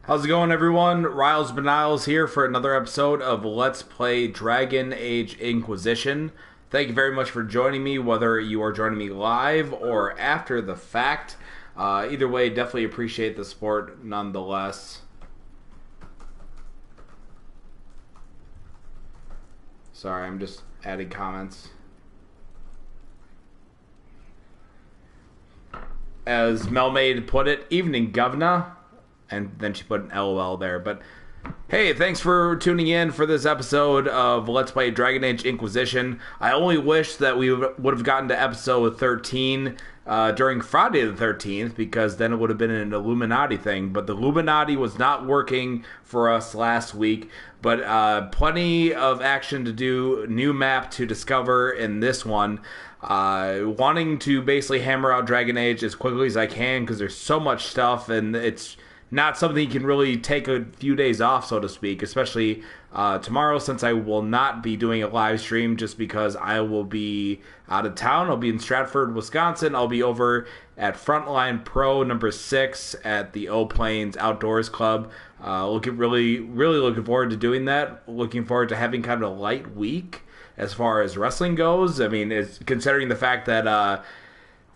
How's it going, everyone? Riles Beniles here for another episode of Let's Play Dragon Age Inquisition. Thank you very much for joining me, whether you are joining me live or after the fact. Either way, definitely appreciate the support nonetheless. Sorry, I'm just adding comments. As Melmaid put it, evening, governor. And then she put an LOL there. But hey, thanks for tuning in for this episode of Let's Play Dragon Age Inquisition. I only wish that we would have gotten to episode 13 during Friday the 13th, because then it would have been an Illuminati thing. But the Illuminati was not working for us last week. But plenty of action to do, new map to discover in this one. Wanting to basically hammer out Dragon Age as quickly as I can, because there's so much stuff, and it's not something you can really take a few days off, so to speak, especially tomorrow, since I will not be doing a live stream just because I will be out of town. I'll be in Stratford, Wisconsin. I'll be over at Frontline Pro number 6 at the O Plains Outdoors Club. Really looking forward to doing that. Looking forward to having kind of a light week as far as wrestling goes. I mean, it's considering the fact that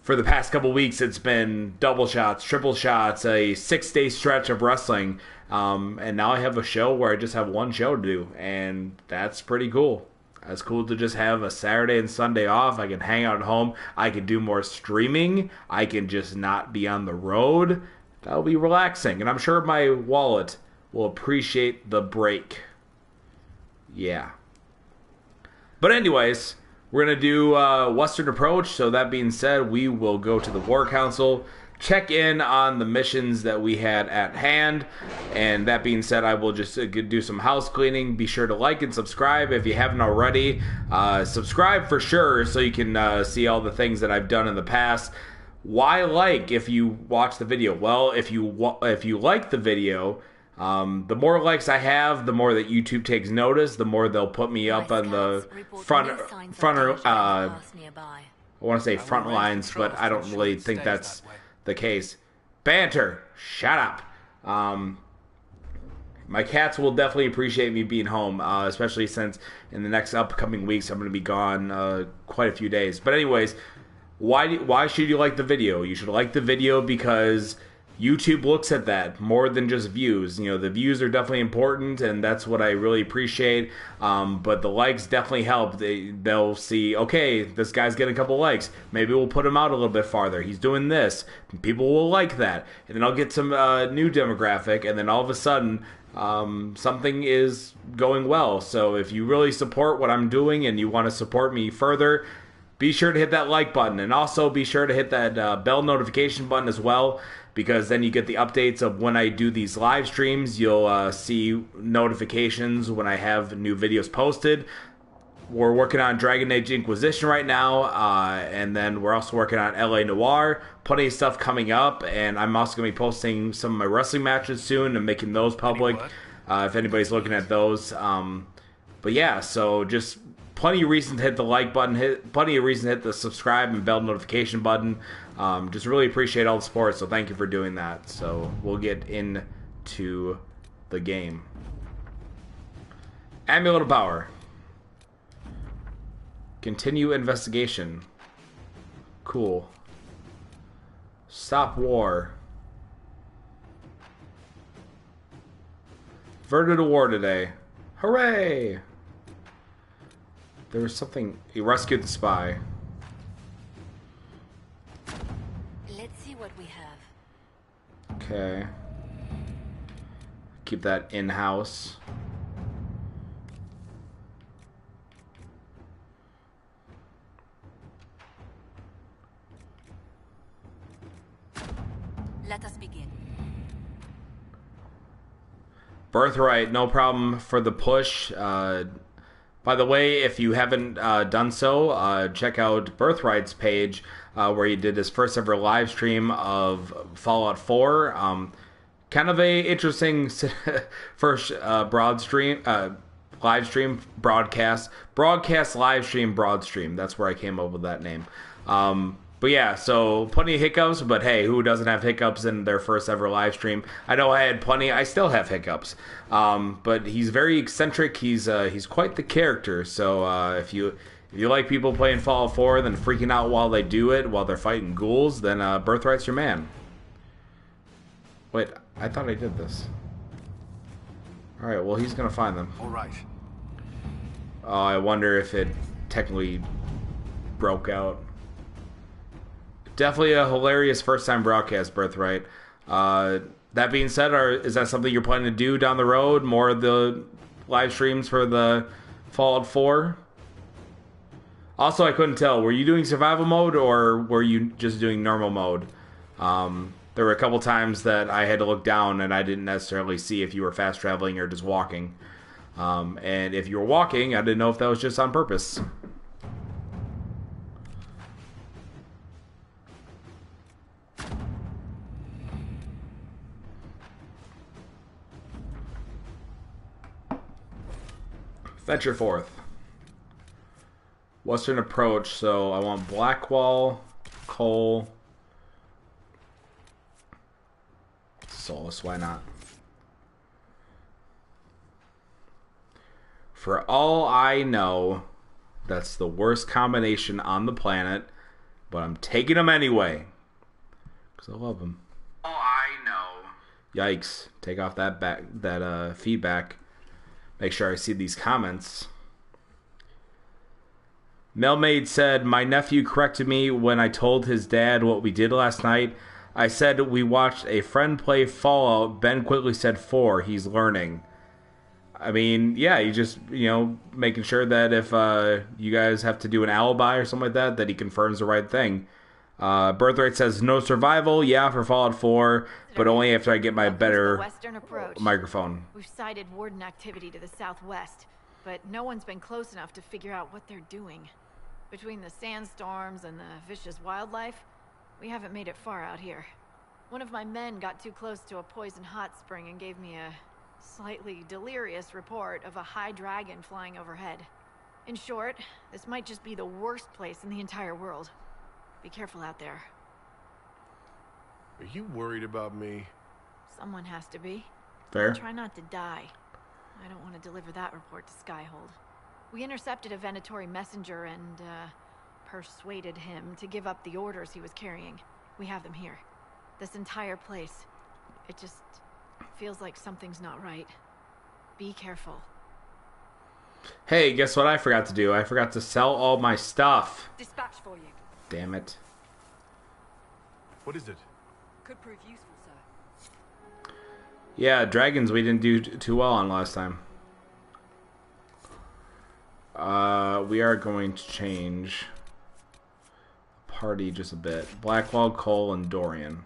for the past couple weeks, it's been double shots, triple shots, a 6-day stretch of wrestling. And now I have a show where I just have one show to do. And that's pretty cool. It's cool to just have a Saturday and Sunday off. I can hang out at home. I can do more streaming. I can just not be on the road. That'll be relaxing. And I'm sure my wallet will appreciate the break. Yeah. But anyways, we're going to do Western Approach. So that being said, we will go to the War Council, check in on the missions that we had at hand. And that being said, I will just do some house cleaning. Be sure to like and subscribe if you haven't already. Subscribe for sure so you can see all the things that I've done in the past. Why like if you watch the video? Well, if you like the video, the more likes I have, the more that YouTube takes notice, the more they'll put me up on the front I want to say front lines, but I don't really think that's the case. Banter, shut up. My cats will definitely appreciate me being home, especially since in the next upcoming weeks I'm going to be gone quite a few days. But anyways, why should you like the video? You should like the video because YouTube looks at that more than just views. You know, the views are definitely important, and that's what I really appreciate. But the likes definitely help. They'll see, okay, this guy's getting a couple likes. Maybe we'll put him out a little bit farther. He's doing this. People will like that. And then I'll get some new demographic, and then all of a sudden, something is going well. So if you really support what I'm doing and you want to support me further, be sure to hit that like button. And also be sure to hit that bell notification button as well, because then you get the updates of when I do these live streams. You'll see notifications when I have new videos posted. We're working on Dragon Age Inquisition right now, and then we're also working on LA Noire. Plenty of stuff coming up, and I'm also going to be posting some of my wrestling matches soon and making those public, if anybody's looking at those. But yeah, so just plenty of reason to hit the like button, plenty of reason to hit the subscribe and bell notification button. Just really appreciate all the support, so thank you for doing that. So we'll get into the game. Amulet of Power. Continue investigation. Cool. Stop war. Verdict of war today. Hooray! There was something. He rescued the spy. Let's see what we have. Okay. Keep that in-house. Let us begin. Birthright, no problem for the push. By the way, if you haven't done so, check out Birthright's page where he did his first ever live stream of Fallout 4. Kind of a interesting first live stream broadcast live stream broad stream. That's where I came up with that name. But yeah, so plenty of hiccups, but hey, who doesn't have hiccups in their first ever live stream? I know I had plenty. I still have hiccups, but he's very eccentric. He's quite the character. So if you like people playing Fallout 4, then freaking out while they do it, while they're fighting ghouls, then Birthright's your man. Wait, I thought I did this. All right, well he's gonna find them. All right. Oh, I wonder if it technically broke out. Definitely a hilarious first-time broadcast, Birthright. That being said, is that something you're planning to do down the road? More of the live streams for the Fallout 4? Also, I couldn't tell. Were you doing survival mode or were you just doing normal mode? There were a couple times that I had to look down and I didn't necessarily see if you were fast traveling or just walking. And if you were walking, I didn't know if that was just on purpose. Venture forth. Western approach, so I want Blackwall, coal, Solus, why not? For all I know, that's the worst combination on the planet, but I'm taking them anyway. Because I love them. All I know. Yikes. Take off that feedback. Make sure I see these comments. Melmaid said, my nephew corrected me when I told his dad what we did last night. I said we watched a friend play Fallout. Ben quickly said 4. He's learning. I mean, yeah, you just, making sure that if you guys have to do an alibi or something like that he confirms the right thing. Birthright says, no survival, yeah, for Fallout 4, but only after I get my better microphone. We've sighted Warden activity to the southwest, but no one's been close enough to figure out what they're doing. Between the sandstorms and the vicious wildlife, we haven't made it far out here. One of my men got too close to a poison hot spring and gave me a slightly delirious report of a high dragon flying overhead. In short, this might just be the worst place in the entire world. Be careful out there. Are you worried about me? Someone has to be. Fair. Try not to die. I don't want to deliver that report to Skyhold. We intercepted a Venatori messenger and, persuaded him to give up the orders he was carrying. We have them here. This entire place. It just feels like something's not right. Be careful. Hey, guess what I forgot to do? I forgot to sell all my stuff. Dispatch for you. Damn it. What is it? Could prove useful, sir. Yeah, dragons we didn't do too well on last time. We are going to change party just a bit. Blackwall, Cole, and Dorian.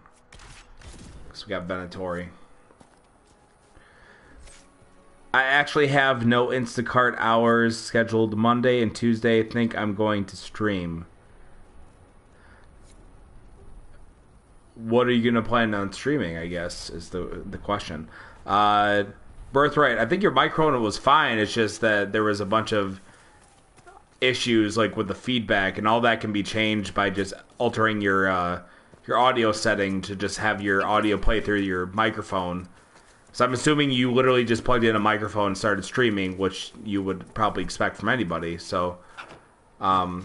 Because we got Venatori. I actually have no Instacart hours scheduled Monday and Tuesday. I think I'm going to stream. What are you going to plan on streaming, I guess, is the question. Birthright, I think your microphone was fine. It's just that there was a bunch of issues like with the feedback, and all that can be changed by just altering your audio setting to just have your audio play through your microphone. So I'm assuming you literally just plugged in a microphone and started streaming, which you would probably expect from anybody. So I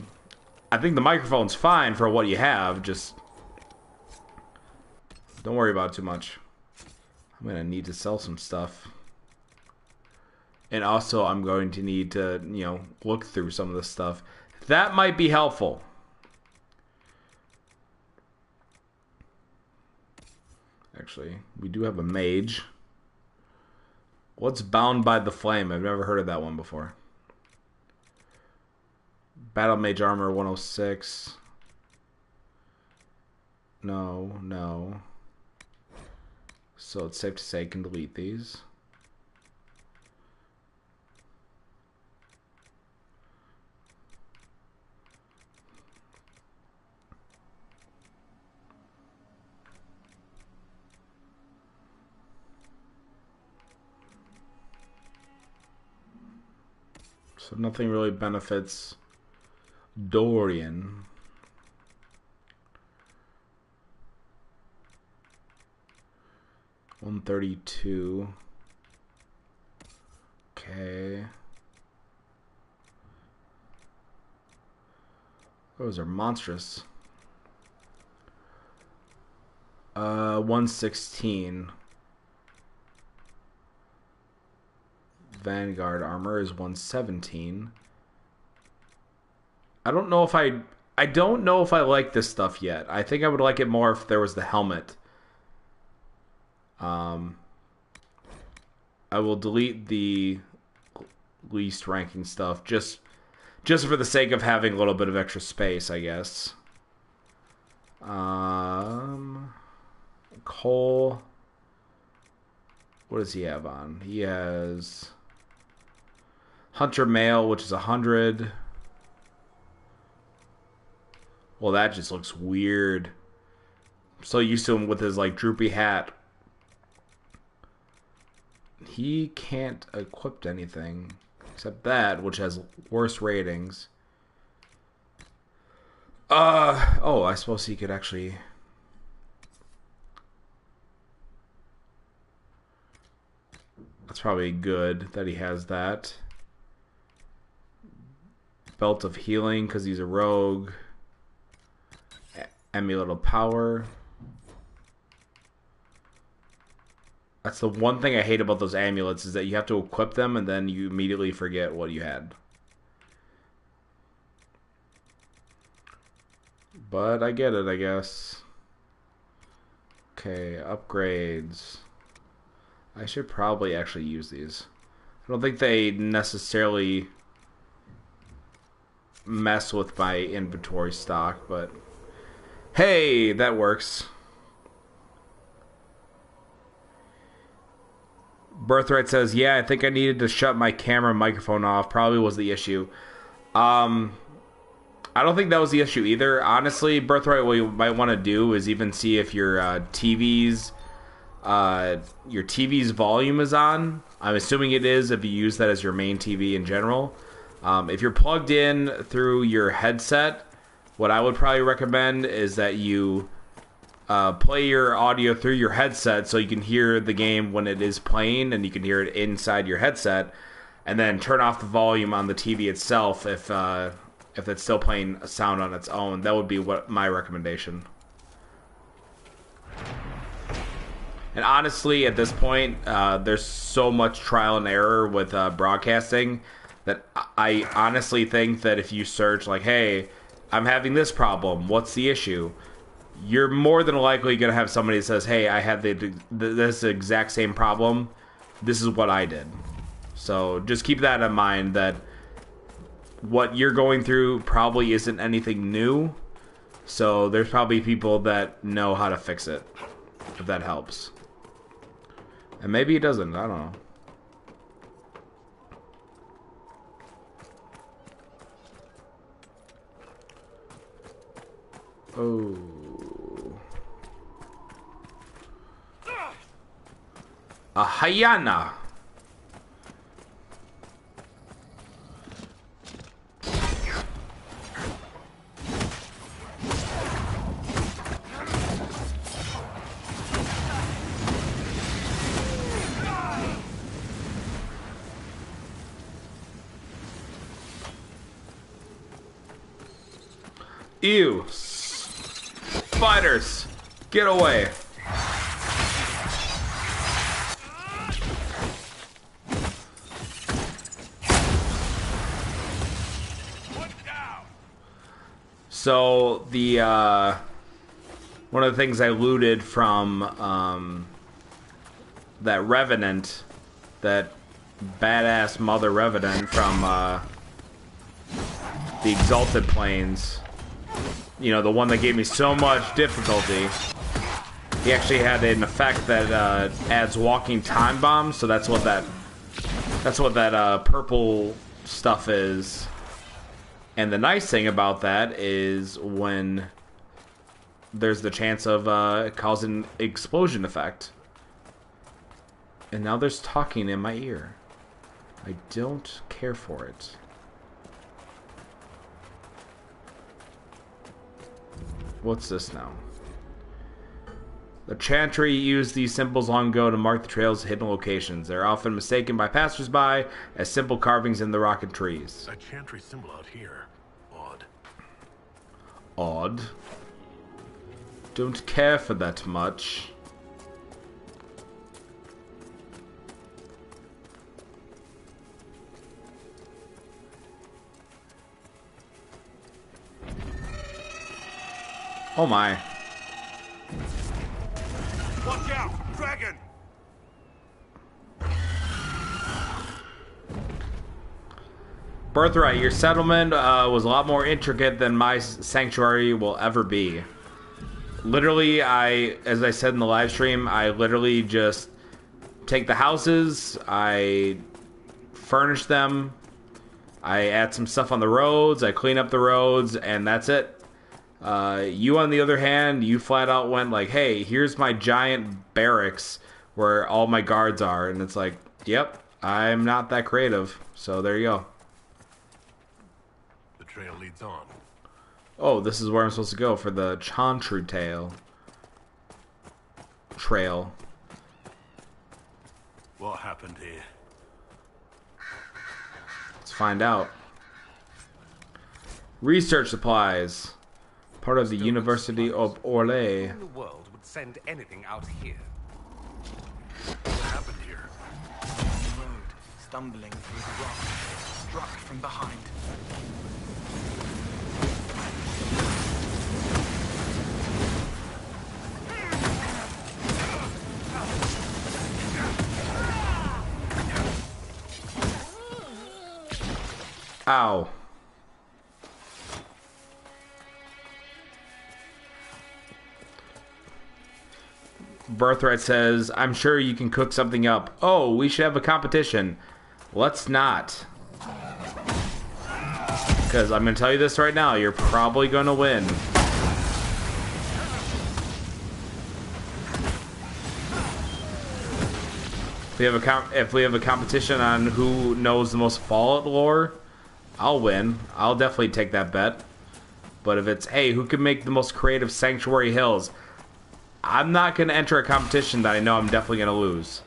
think the microphone's fine for what you have. Just don't worry about it too much. I'm going to need to sell some stuff. And also I'm going to need to, look through some of this stuff. That might be helpful. Actually, we do have a mage. What's Bound by the Flame? I've never heard of that one before. Battle Mage Armor 106. No. So it's safe to say I can delete these. So nothing really benefits Dorian. 132. Okay. Those are monstrous. 116. Vanguard armor is 117. I don't know if I don't know if I like this stuff yet. I think I would like it more if there was the helmet. I will delete the least ranking stuff just for the sake of having a little bit of extra space, I guess. Cole. What does he have on? He has Hunter Male, which is 100. Well, that just looks weird. I'm so used to him with his like droopy hat. He can't equip anything except that, which has worse ratings. Oh, I suppose he could actually. That's probably good that he has that. Belt of Healing because he's a rogue. Amulet of Power. That's the one thing I hate about those amulets is that you have to equip them and then you immediately forget what you had. But I get it, I guess. Okay, upgrades. I should probably actually use these. I don't think they necessarily mess with my inventory stock, but hey, that works. Birthright says, yeah, I think I needed to shut my camera and microphone off. Probably was the issue. I don't think that was the issue either. Honestly, Birthright, what you might want to do is even see if your TV's volume is on. I'm assuming it is if you use that as your main TV in general. If you're plugged in through your headset, what I would probably recommend is that you play your audio through your headset so you can hear the game when it is playing and you can hear it inside your headset, and then turn off the volume on the TV itself if it's still playing a sound on its own. That would be what my recommendation. And honestly, at this point, there's so much trial and error with broadcasting that I honestly think that if you search like, hey, I'm having this problem, what's the issue? You're more than likely going to have somebody that says, hey, I had this exact same problem. This is what I did. So just keep that in mind, that what you're going through probably isn't anything new. So there's probably people that know how to fix it, if that helps. And maybe it doesn't. I don't know. Oh. A hyena. Ew. Spiders. Get away. So the one of the things I looted from that Revenant, that badass mother Revenant from the Exalted Plains, you know, the one that gave me so much difficulty, he actually had an effect that adds walking time bombs. So that's what that purple stuff is. And the nice thing about that is when there's the chance of causing explosion effect. And now there's talking in my ear. I don't care for it. What's this now? The Chantry used these symbols long ago to mark the trail's hidden locations. They're often mistaken by passersby as simple carvings in the rock and trees. A chantry symbol out here. Odd. Odd. Don't care for that much. Oh my. Watch out! Dragon! Birthright, your settlement was a lot more intricate than my sanctuary will ever be. Literally, as I said in the live stream, I literally just take the houses, I furnish them, I add some stuff on the roads, I clean up the roads, and that's it. You, on the other hand, you flat out went like, hey, here's my giant barracks where all my guards are. And it's like, yep, I'm not that creative. So there you go. The trail leads on. Oh, this is where I'm supposed to go for the Chantry Trail. What happened here? Let's find out. Research supplies. Part of the University of Orlais. Who in the world would send anything out here? What happened here? Road, stumbling through the rock, struck from behind. Ow. Birthright says, I'm sure you can cook something up. Oh, we should have a competition. Let's not. Because I'm going to tell you this right now. You're probably going to win. If we have a competition on who knows the most Fallout lore, I'll win. I'll definitely take that bet. But if it's, hey, who can make the most creative Sanctuary Hills, I'm not going to enter a competition that I know I'm definitely going to lose.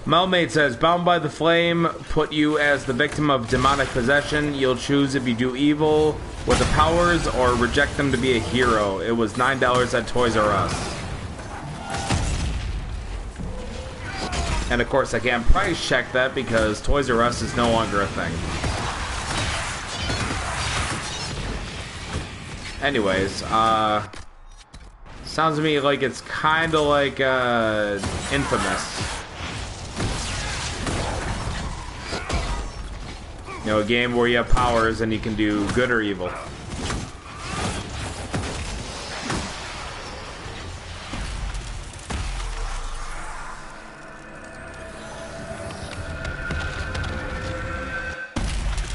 Melmaid says, bound by the flame, put you as the victim of demonic possession. You'll choose if you do evil with the powers or reject them to be a hero. It was $9 at Toys R Us. And of course I can't price check that because Toys R Us is no longer a thing. Anyways, sounds to me like it's kind of like Infamous. You know, a game where you have powers and you can do good or evil.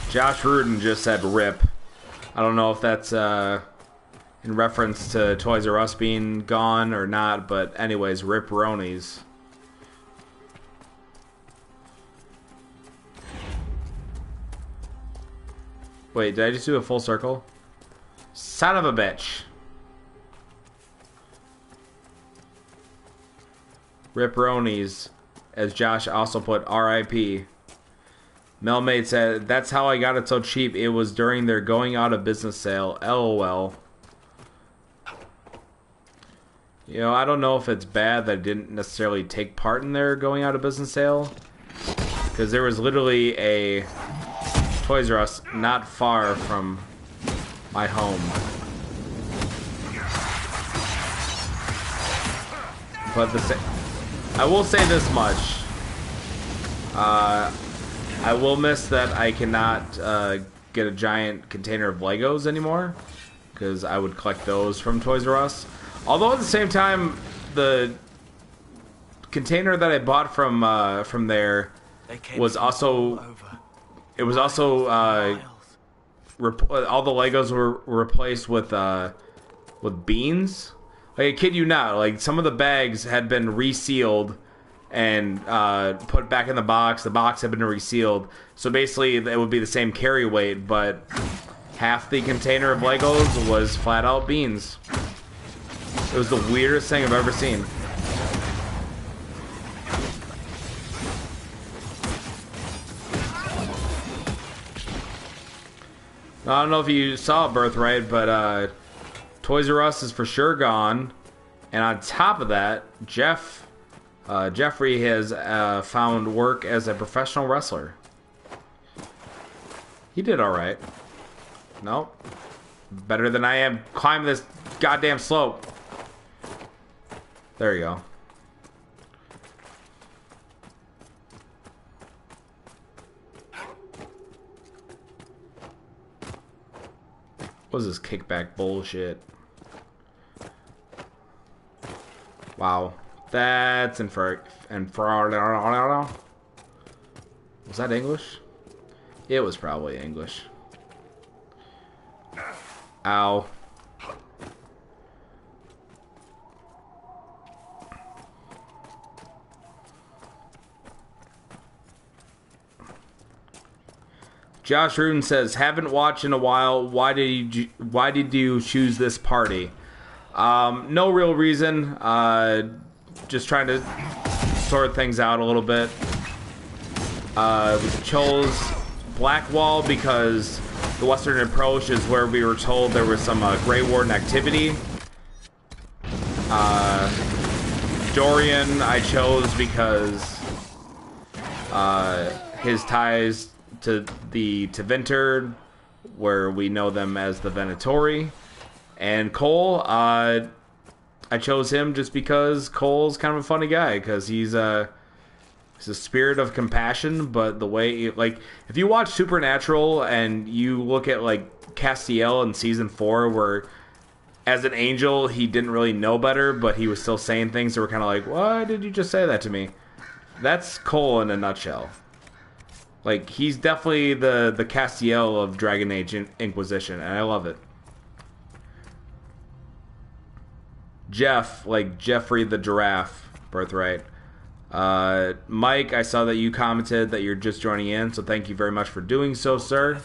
Josh Rudin just said RIP. I don't know if that's in reference to Toys R Us being gone or not, but anyways, RIP Ronies. Wait, did I just do a full circle? Son of a bitch. Ripperonies, as Josh also put RIP. Melmaid said, that's how I got it so cheap. It was during their going out of business sale. LOL. You know, I don't know if it's bad that I didn't necessarily take part in their going out of business sale. Because there was literally a Toys R Us not far from my home. But I will say this much. I will miss that I cannot get a giant container of Legos anymore. Because I would collect those from Toys R Us. Although at the same time, the container that I bought from there was also... It was also all the Legos were replaced with beans. Like, I kid you not, like some of the bags had been resealed and put back in the box. The box had been resealed, so basically it would be the same carry weight, but half the container of Legos was flat out beans. It was the weirdest thing I've ever seen. I don't know if you saw Birthright, but Toys R Us is for sure gone. And on top of that, Jeffrey has found work as a professional wrestler. He did alright. Nope. Better than I am climbing this goddamn slope. There you go. What is this kickback bullshit? Wow. That's was that English? It was probably English. Ow. Josh Rudin says, "Haven't watched in a while. Why did you choose this party?" No real reason. Just trying to sort things out a little bit. We chose Blackwall because the Western Approach is where we were told there was some Grey Warden activity. Dorian I chose because his ties to the Tevinter, where we know them as the Venatori. And Cole, I chose him just because Cole's kind of a funny guy, because he's a spirit of compassion, but the way, like, if you watch Supernatural and you look at, like, Castiel in season 4, where as an angel he didn't really know better, but he was still saying things that were kind of like, why did you just say that to me? That's Cole in a nutshell. Like, he's definitely the Castiel of Dragon Age Inquisition, and I love it. Jeff, like Jeffrey the Giraffe, Birthright. Mike, I saw that you commented that you're just joining in, so thank you very much for doing so, sir.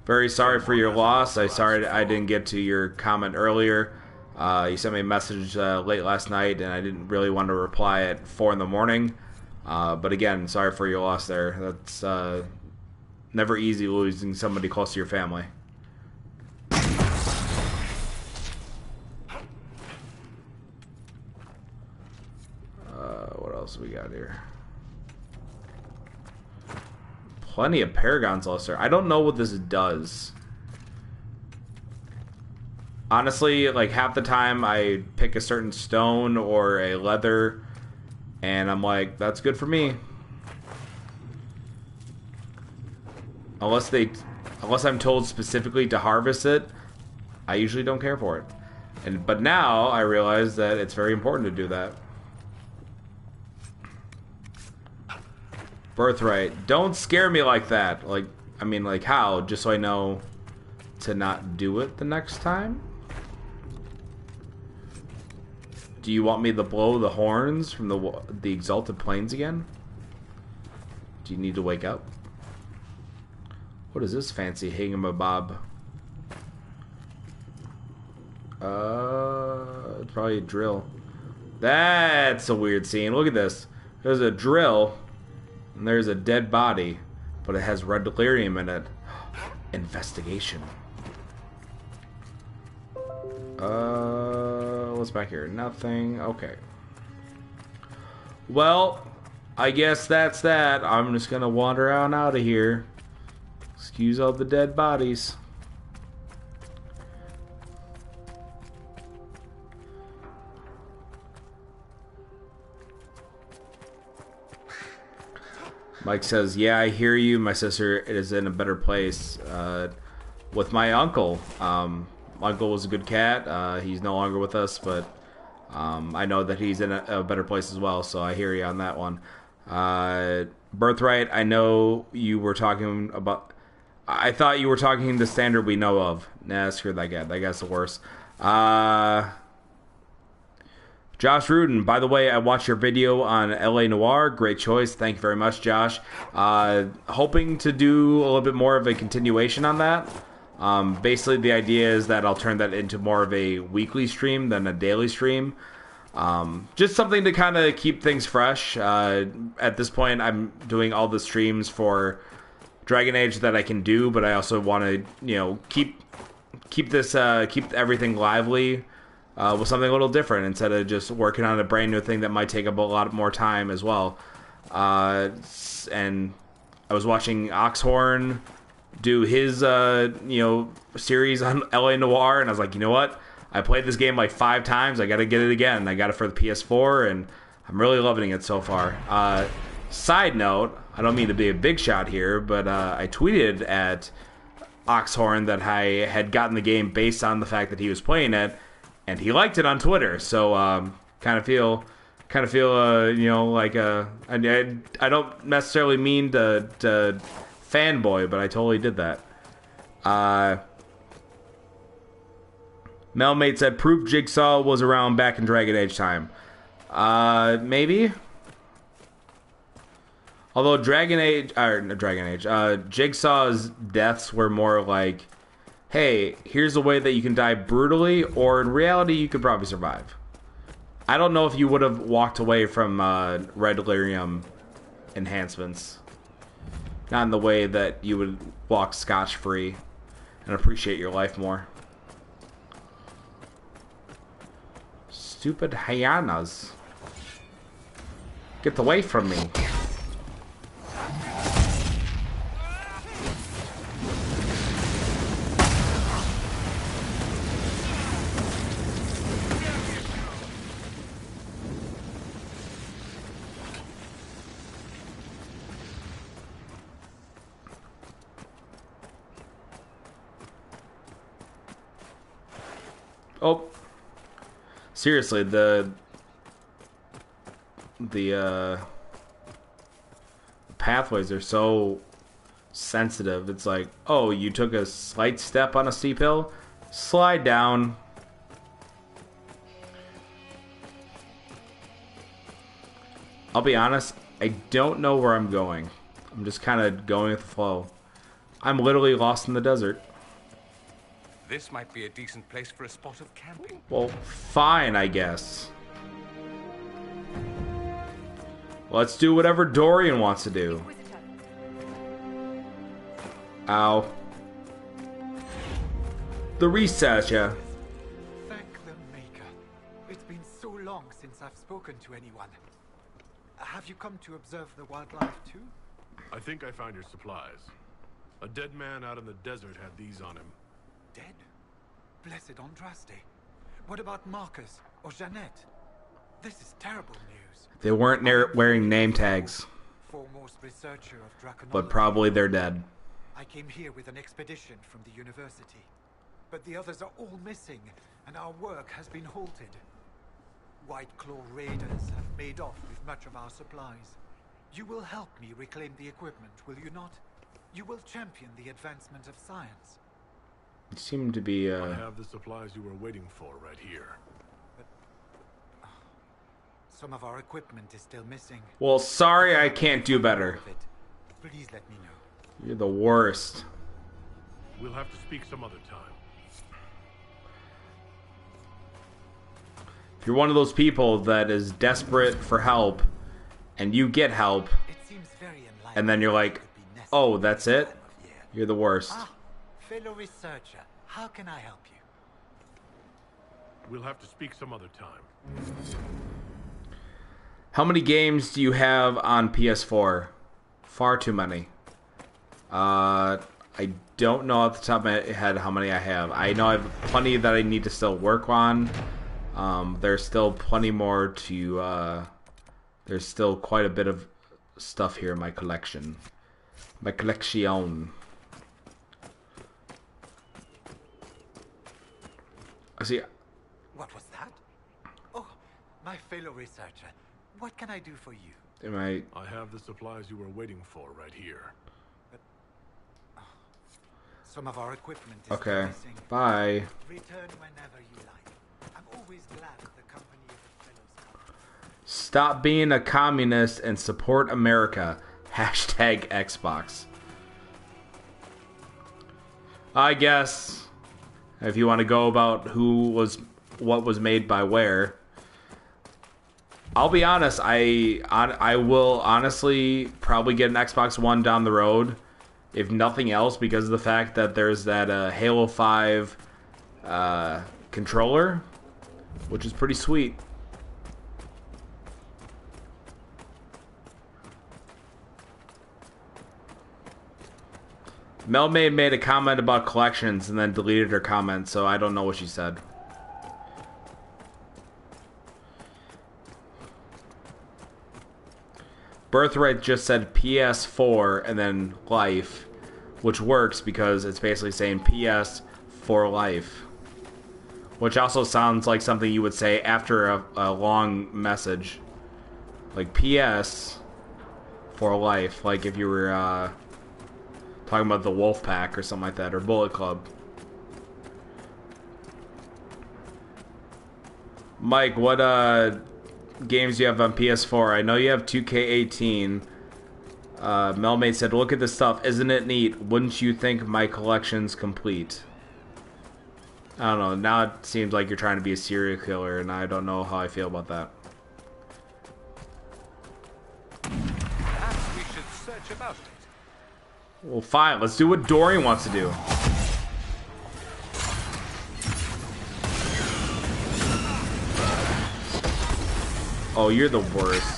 Very sorry for your loss. Sorry I didn't get to your comment earlier. You sent me a message late last night, and I didn't really want to reply at 4 in the morning. But again, sorry for your loss there. That's never easy losing somebody close to your family. What else we got here? Plenty of Paragons Luster. I don't know what this does. Honestly, like, half the time I pick a certain stone or a leather, and I'm like, that's good for me. Unless I'm told specifically to harvest it, I usually don't care for it. But now I realize that it's very important to do that. Birthright. Don't scare me like that. Like, I mean, like, how? Just so I know to not do it the next time? Do you want me to blow the horns from the Exalted Plains again? Do you need to wake up? What is this fancy hingamabob? It's probably a drill. That's a weird scene. Look at this. There's a drill, and there's a dead body, but it has red delirium in it. Investigation. What's back here? Nothing. Okay. Well, I guess that's that. I'm just gonna wander on out of here. Excuse all the dead bodies. Mike says, yeah, I hear you. My sister is in a better place with my uncle. My uncle was a good cat. He's no longer with us, but I know that he's in a better place as well, so I hear you on that one. Birthright, I know you were talking about I thought you were talking the standard we know of. Nah, screw that guy. That guy's the worst. Josh Rudin, by the way, I watched your video on LA Noire. Great choice. Thank you very much, Josh. Hoping to do a little bit more of a continuation on that. Basically, the idea is that I'll turn that into more of a weekly stream than a daily stream. Just something to kind of keep things fresh. At this point, I'm doing all the streams for Dragon Age that I can do, but I also want to, keep everything lively. With something a little different instead of just working on a brand new thing that might take up a lot more time as well. And I was watching Oxhorn do his, series on LA Noire, and I was like, you know what? I played this game like 5 times. I got to get it again. I got it for the PS4, and I'm really loving it so far. Side note, I don't mean to be a big shot here, but I tweeted at Oxhorn that I had gotten the game based on the fact that he was playing it. And he liked it on Twitter, so kind of feel like I don't necessarily mean to fanboy, but I totally did that. Melmate said proof Jigsaw was around back in Dragon Age time. Maybe. Although Jigsaw's deaths were more like, hey, here's a way that you can die brutally, or in reality, you could probably survive. I don't know if you would have walked away from Red Lyrium enhancements. Not in the way that you would walk scotch-free and appreciate your life more. Stupid hyenas. Get away from me. Oh, seriously, the pathways are so sensitive. It's like, oh, you took a slight step on a steep hill, slide down. I'll be honest, I don't know where I'm going. I'm just kind of going with the flow. I'm literally lost in the desert. This might be a decent place for a spot of camping. Well, fine, I guess. Let's do whatever Dorian wants to do. Ow. The researcher. Thank the Maker. It's been so long since I've spoken to anyone. Have you come to observe the wildlife too? I think I found your supplies. A dead man out in the desert had these on him. Dead? Blessed Andraste. What about Marcus or Jeanette? This is terrible news. They weren't wearing name tags, Foremost researcher of draconology. but probably they're dead. I came here with an expedition from the university, but the others are all missing, and our work has been halted. White Claw raiders have made off with much of our supplies. You will help me reclaim the equipment, will you not? You will champion the advancement of science. You seem to be, I have the supplies you were waiting for right here. Some of our equipment is still missing. Well, sorry, I can't do better. Please let me know. You're the worst. We'll have to speak some other time. If you're one of those people that is desperate for help, and you get help, It seems very unlikely and then you're like, it could be oh, necessary that's this it? time of year. You're the worst. Fellow researcher, how can I help you? We'll have to speak some other time. How many games do you have on PS4? Far too many. I don't know off the top of my head how many I have. I know I have plenty that I need to still work on. There's still plenty more to... there's still quite a bit of stuff here in my collection. My collection. I see. What was that? Oh, my fellow researcher. What can I do for you? Am I... I have the supplies you were waiting for right here. Some of our equipment is Okay. missing. Bye. Return whenever you like. I'm always glad the company of a fellow scout. Stop being a communist and support America. Hashtag Xbox. I guess if you want to go about what was made by where. I'll be honest, I will honestly probably get an Xbox One down the road, if nothing else, because of the fact that there's that Halo 5 controller, which is pretty sweet. Melmaid made a comment about collections and then deleted her comment, so I don't know what she said. Birthright just said PS4 and then life, which works because it's basically saying PS for life. Which also sounds like something you would say after a long message. Like PS for life, like if you were talking about the Wolf Pack or something like that, or Bullet Club. Mike, what games do you have on PS4? I know you have 2K18. Melmaid said, look at this stuff. Isn't it neat? Wouldn't you think my collection's complete? I don't know. Now it seems like you're trying to be a serial killer, and I don't know how I feel about that. Perhaps we should search about it. Well, fine. Let's do what Dorian wants to do. Oh, you're the worst.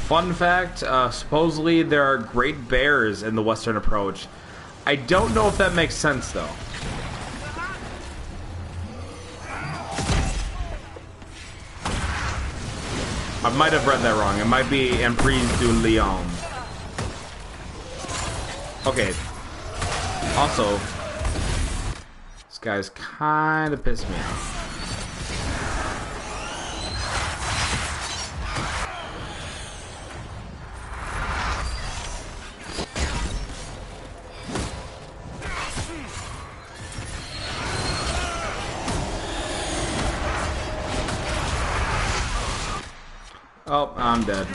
Fun fact, supposedly there are great bears in the Western Approach. I don't know if that makes sense, though. I might have read that wrong. It might be Emprise du Lion. Okay. Also, this guy's kind of pissed me off. Oh, I'm dead.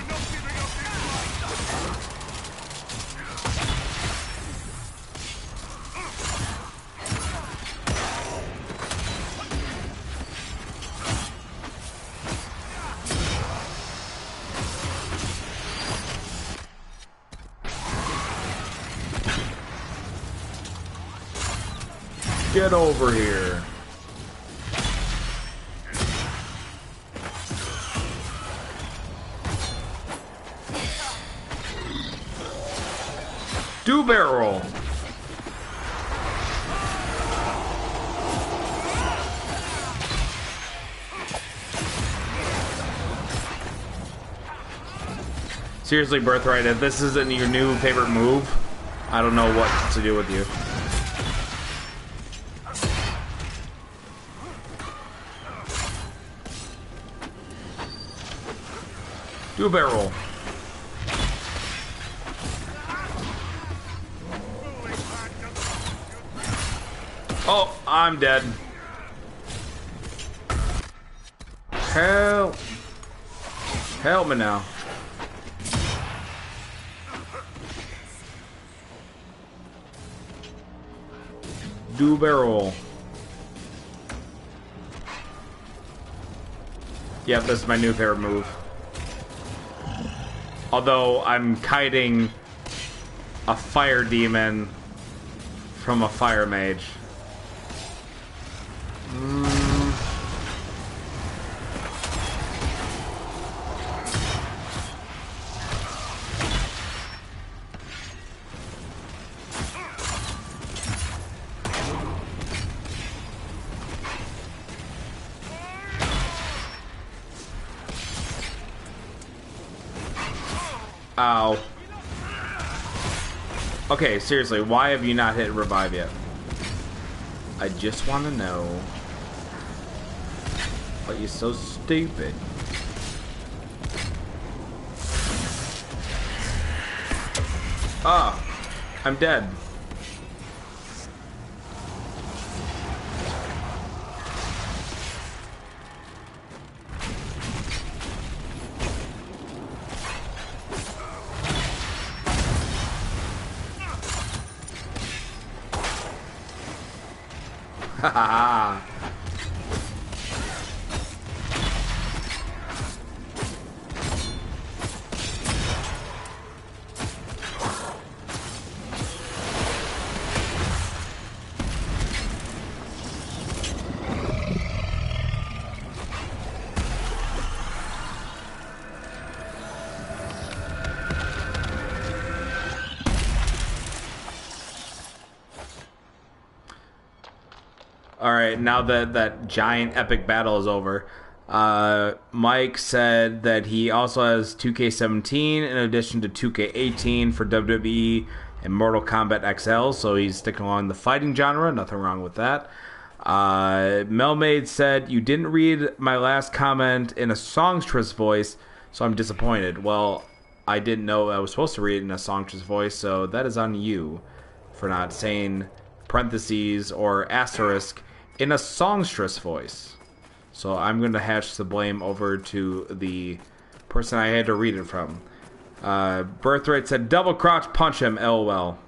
Get over here. Do barrel. Seriously, Birthright, if this isn't your new favorite move, I don't know what to do with you. Do a barrel. Oh, I'm dead. Help. Help me now. Do barrel. Yep, this is my new favorite move. Although I'm kiting a fire demon from a fire mage. Ow. Okay, seriously, why have you not hit revive yet? I just want to know. But you're so stupid. Ah, I'm dead. Haha. Alright, now that that giant epic battle is over, Mike said that he also has 2K17 in addition to 2K18 for WWE and Mortal Kombat XL, so he's sticking along the fighting genre, nothing wrong with that. Melmaid said, you didn't read my last comment in a songstress voice, so I'm disappointed. Well, I didn't know I was supposed to read it in a songstress voice, so that is on you for not saying parentheses or asterisk in a songstress voice. So I'm going to hatch the blame over to the person I had to read it from. Birthright said, double crouch punch him, LOL.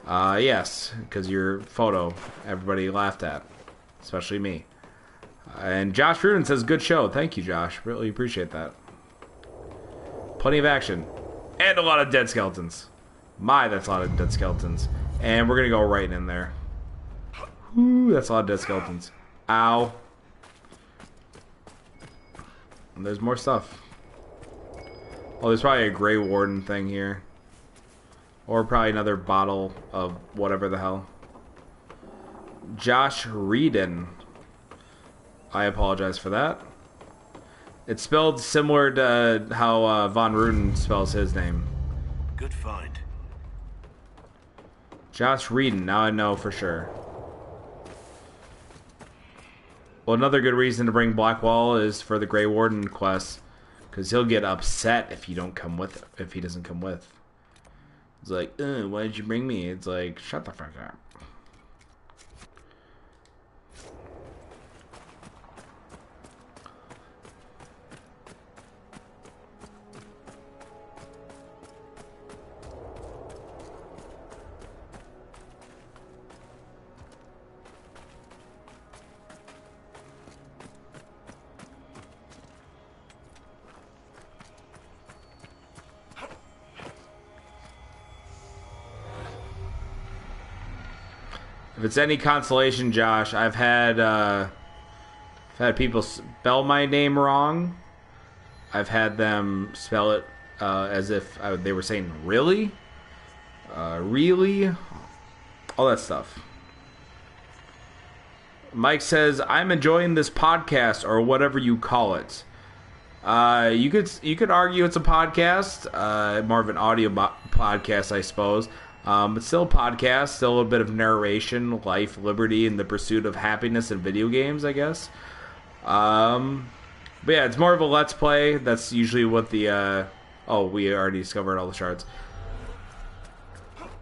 Yes, because your photo everybody laughed at, especially me. And Josh Rudin says, good show. Thank you, Josh. Really appreciate that. Plenty of action. And a lot of dead skeletons. That's a lot of dead skeletons. And we're going to go right in there. Ooh, that's a lot of dead skeletons. Ow. And there's more stuff. Oh, there's probably a Grey Warden thing here. Or probably another bottle of whatever the hell. Josh Reedon. I apologize for that. It's spelled similar to how Von Ruden spells his name. Good find. Josh Reedon. Now I know for sure. Well, another good reason to bring Blackwall is for the Grey Warden quest, because he'll get upset if you don't come with. If he doesn't come with, it's like, why did you bring me? It's like, shut the fuck up. If it's any consolation, Josh, I've had people spell my name wrong. I've had them spell it as if they were saying really, really, all that stuff. Mike says, "I'm enjoying this podcast or whatever you call it." You could argue it's a podcast, more of an audio podcast, I suppose. But still a podcast, still a little bit of narration, life, liberty, and the pursuit of happiness in video games, I guess. But yeah, it's more of a let's play. That's usually what the... we already discovered all the shards.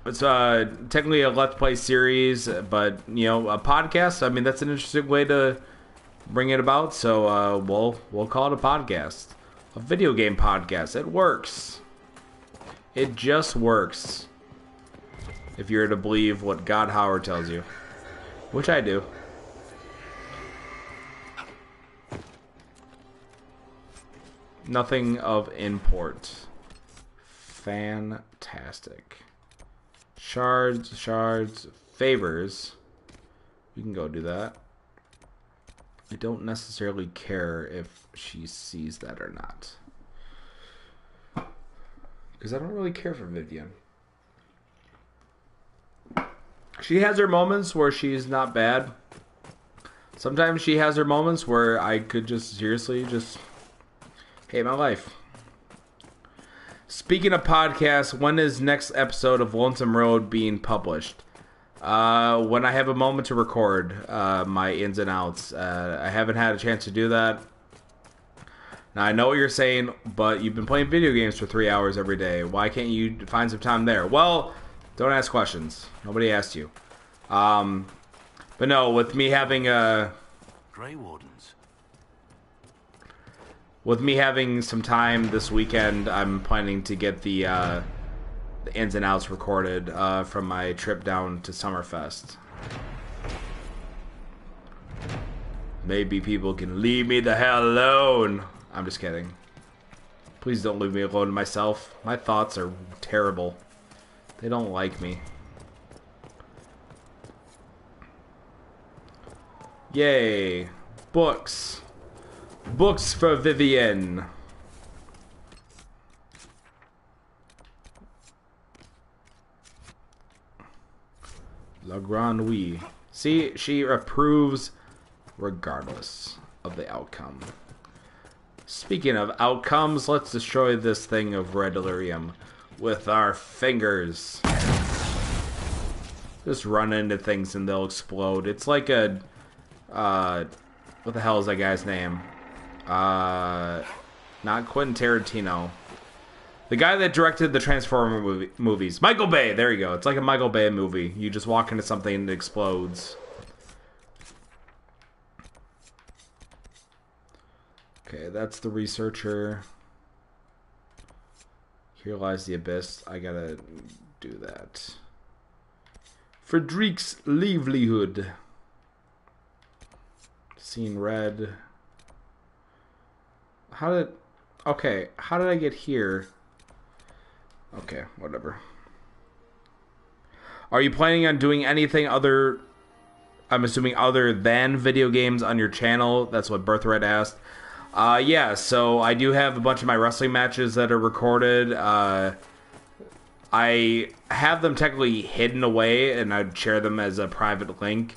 It's technically a let's play series, but, you know, a podcast, I mean, that's an interesting way to bring it about. So we'll call it a podcast. A video game podcast. It works. It just works. If you're to believe what God Howard tells you. Which I do. Nothing of import. Fantastic. Shards, favors. We can go do that. I don't necessarily care if she sees that or not. Because I don't really care for Vivian. She has her moments where she's not bad. Sometimes she has her moments where I could just seriously just hate my life. Speaking of podcasts, when is next episode of Lonesome Road being published? When I have a moment to record my ins and outs. I haven't had a chance to do that. Now, I know what you're saying, but you've been playing video games for 3 hours every day. Why can't you find some time there? Well, don't ask questions. Nobody asked you. But no, with me having Grey Wardens. With me having some time this weekend, I'm planning to get the ins and outs recorded from my trip down to Summerfest. Maybe people can leave me the hell alone. I'm just kidding. Please don't leave me alone to myself. My thoughts are terrible. They don't like me. Yay. Books. Books for Vivienne. La Grande Oui. See, she approves regardless of the outcome. Speaking of outcomes, let's destroy this thing of red delirium with our fingers. Just run into things and they'll explode. It's like a... what the hell is that guy's name? Not Quentin Tarantino. The guy that directed the Transformer movies. Michael Bay, there you go. It's like a Michael Bay movie. You just walk into something and it explodes. Okay, that's the researcher. Here lies the abyss. I gotta do that. Frederick's livelihood. Seeing red. Okay, how did I get here? Okay, whatever. Are you planning on doing anything other, I'm assuming other than video games on your channel? That's what Birthright asked. Yeah, so I do have a bunch of my wrestling matches that are recorded. I have them technically hidden away, and I'd share them as a private link.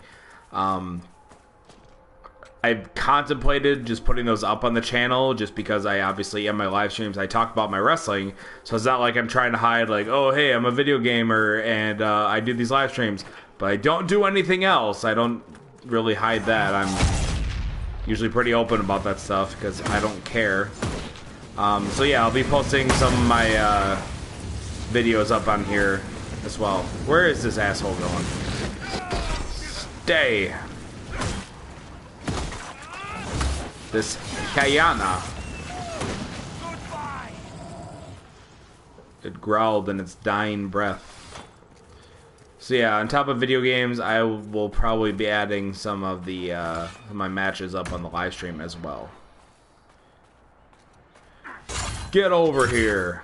I've contemplated just putting those up on the channel, just because I obviously, in my live streams, I talk about my wrestling, so it's not like I'm trying to hide, like, oh, hey, I'm a video gamer, and I do these live streams, but I don't do anything else. I don't really hide that. I'm usually pretty open about that stuff, because I don't care. So yeah, I'll be posting some of my videos up on here as well. Where is this asshole going? Stay! This Kayana. It growled in its dying breath. So yeah, on top of video games, I will probably be adding some of the my matches up on the live stream as well. Get over here.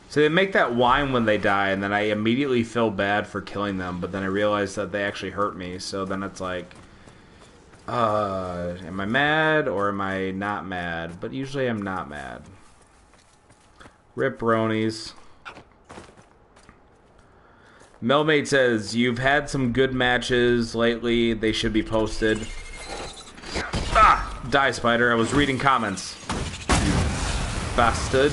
So they make that whine when they die, and then I immediately feel bad for killing them, but then I realize that they actually hurt me, so then it's like, am I mad or am I not mad? But usually I'm not mad. Rip bronies. Melmate says, you've had some good matches lately, they should be posted. Ah! Die, Spider, I was reading comments. You bastard.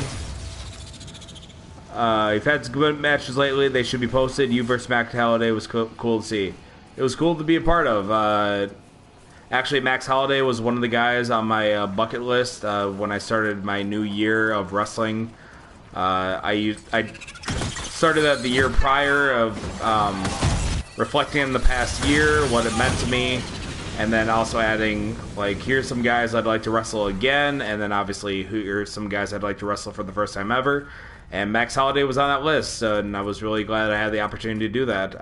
You've had some good matches lately. They should be posted. You versus Max Holiday was cool to see. It was cool to be a part of. Actually, Max Holiday was one of the guys on my bucket list when I started my new year of wrestling. I started at the year prior of reflecting on the past year, what it meant to me, and then also adding, like, here's some guys I'd like to wrestle again, and then obviously here's some guys I'd like to wrestle for the first time ever. And Max Holiday was on that list, and I was really glad I had the opportunity to do that.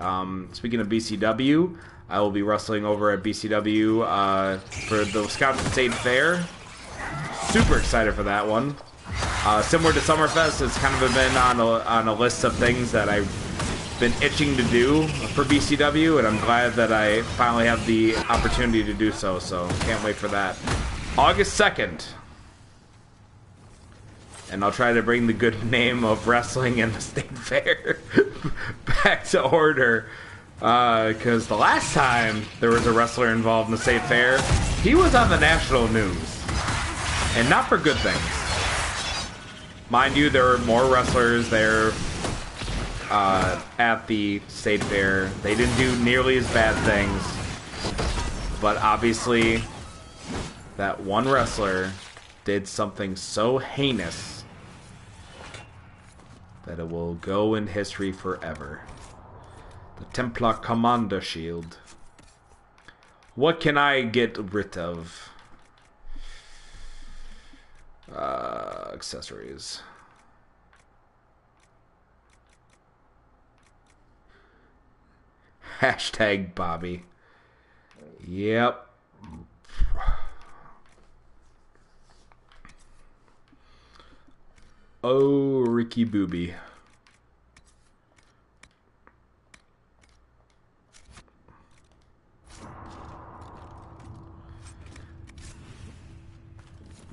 Speaking of BCW, I will be wrestling over at BCW for the Wisconsin State Fair. Super excited for that one. Similar to Summerfest, it's kind of been on a list of things that I been itching to do for BCW, and I'm glad that I finally have the opportunity to do so. So can't wait for that. August 2nd. And I'll try to bring the good name of wrestling and the state fair back to order. Because the last time there was a wrestler involved in the state fair, he was on the national news. And not for good things. Mind you, there were more wrestlers there at the state fair. They didn't do nearly as bad things. But obviously, that one wrestler did something so heinous that it will go in history forever. The Templar Commander Shield. What can I get rid of? Accessories. Hashtag Bobby. Yep. Oh, Ricky Booby.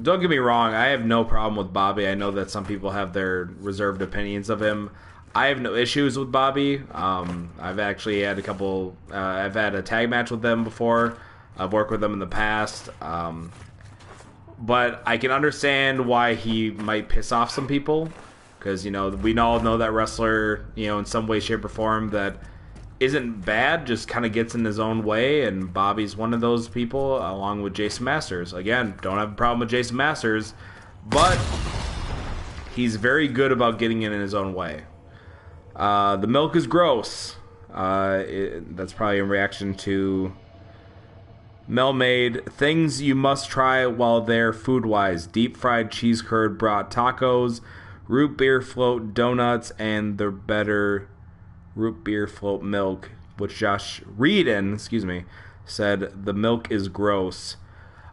Don't get me wrong, I have no problem with Bobby. I know that some people have their reserved opinions of him. I have no issues with Bobby. I've actually had a couple... I've had a tag match with them before. I've worked with them in the past. But I can understand why he might piss off some people. Because, you know, we all know that wrestler, you know, in some way, shape, or form that isn't bad, just kind of gets in his own way. And Bobby's one of those people, along with Jason Masters. Again, don't have a problem with Jason Masters. But he's very good about getting in his own way. The milk is gross. That's probably in reaction to Mel made things you must try while there food-wise. Deep fried cheese curd brought tacos, root beer float donuts, and the better root beer float milk, which Josh Reedon, said the milk is gross.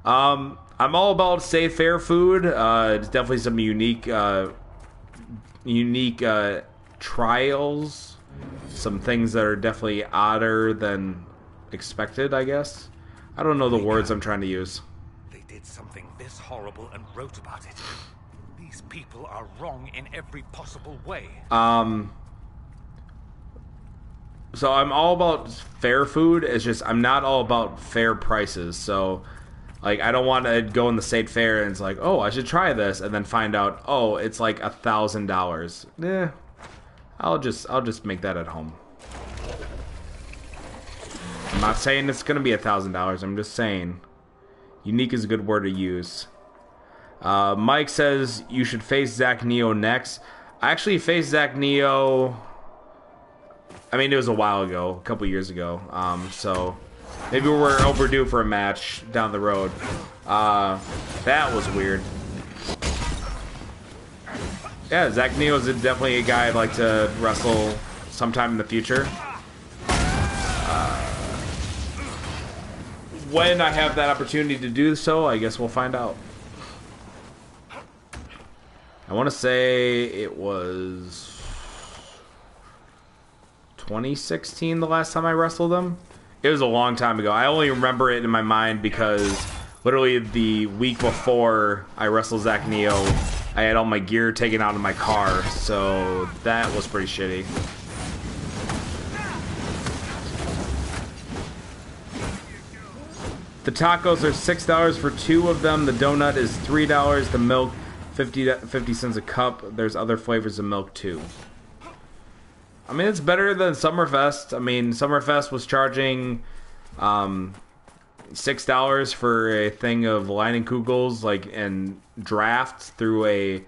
I'm all about safe fair food. It's definitely some unique trials. Some things that are definitely odder than expected, I guess. I don't know the words I'm trying to use. They did something this horrible and wrote about it. These people are wrong in every possible way. So I'm all about fair food. It's just I'm not all about fair prices. So, like, I don't want to go in the state fair and it's like, oh, I should try this, and then find out, oh, it's like $1,000. Eh, I'll just make that at home. I'm not saying it's gonna be $1,000. I'm just saying, unique is a good word to use. Mike says you should face Zach Neo next. I actually faced Zach Neo. I mean, it was a while ago, a couple years ago. So maybe we're overdue for a match down the road. That was weird. Yeah, Zach Neo's definitely a guy I'd like to wrestle sometime in the future. When I have that opportunity to do so, I guess we'll find out. I want to say it was 2016 the last time I wrestled him. It was a long time ago. I only remember it in my mind because literally the week before I wrestled Zach Neo, I had all my gear taken out of my car, so that was pretty shitty. The tacos are $6 for 2 of them. The donut is $3. The milk, 50 cents a cup. There's other flavors of milk too. I mean, it's better than Summerfest. I mean, Summerfest was charging $6 for a thing of Leinenkugels, like, and draft through a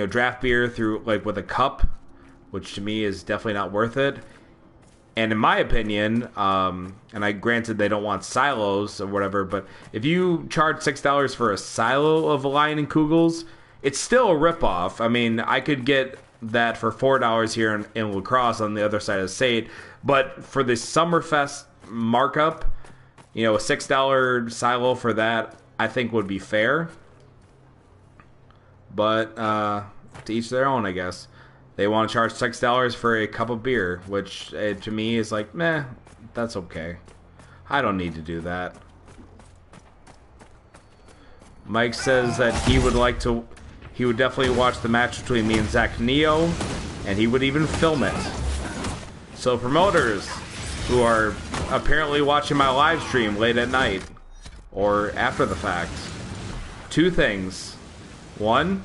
draft beer through, like, with a cup, which to me is definitely not worth it. And in my opinion, and I granted they don't want silos or whatever, but if you charge $6 for a silo of Leinenkugels, it's still a ripoff. I mean, I could get that for $4 here in La Crosse on the other side of the state, but for the Summerfest markup, you know, a $6 silo for that, I think would be fair. But to each their own, I guess. They want to charge $6 for a cup of beer, which to me is like, meh, that's okay. I don't need to do that. Mike says that he would definitely watch the match between me and Zach Neo, and he would even film it. So promoters who are apparently watching my live stream late at night or after the fact, two things. One,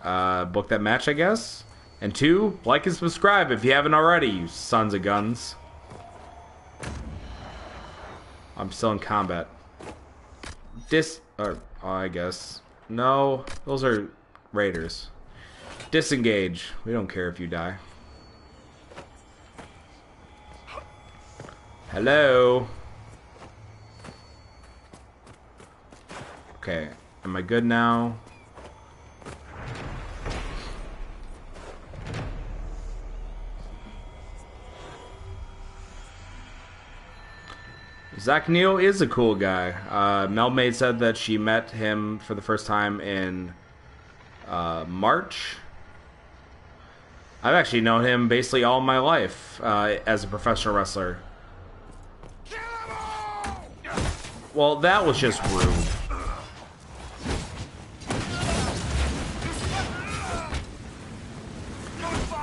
book that match, I guess. And two, like and subscribe if you haven't already, you sons of guns. I'm still in combat. I guess. No, those are raiders. Disengage. We don't care if you die. Hello. Okay, am I good now? Zach Neal is a cool guy. Melmaid said that she met him for the first time in March. I've actually known him basically all my life as a professional wrestler. Well, that was just rude.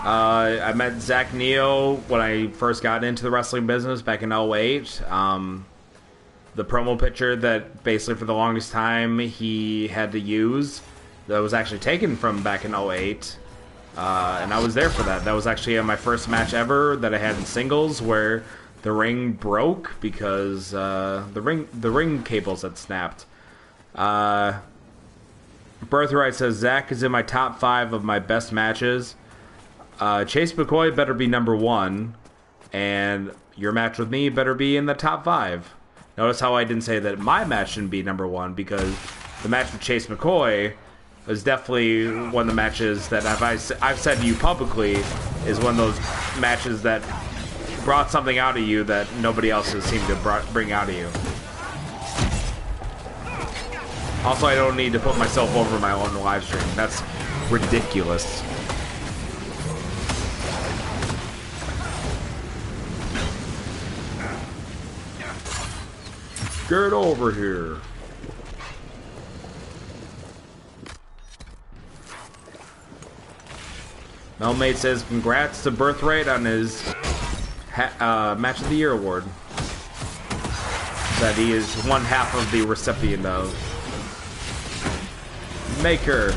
I met Zach Neo when I first got into the wrestling business back in 2008. The promo picture that basically for the longest time he had to use, that was actually taken from back in 2008. And I was there for that. That was actually my first match ever that I had in singles where the ring broke because the ring cables had snapped. Birthright says Zach is in my top 5 of my best matches. Chase McCoy better be number 1, and your match with me better be in the top 5. Notice how I didn't say that my match shouldn't be number 1, because the match with Chase McCoy was definitely one of the matches that I've said to you publicly is one of those matches that brought something out of you that nobody else has seemed to bring out of you. Also, I don't need to put myself over my own live stream. That's ridiculous. Get over here. Melmate says congrats to Birthright on his Match of the Year award that he is one half of the recipient of. Maker.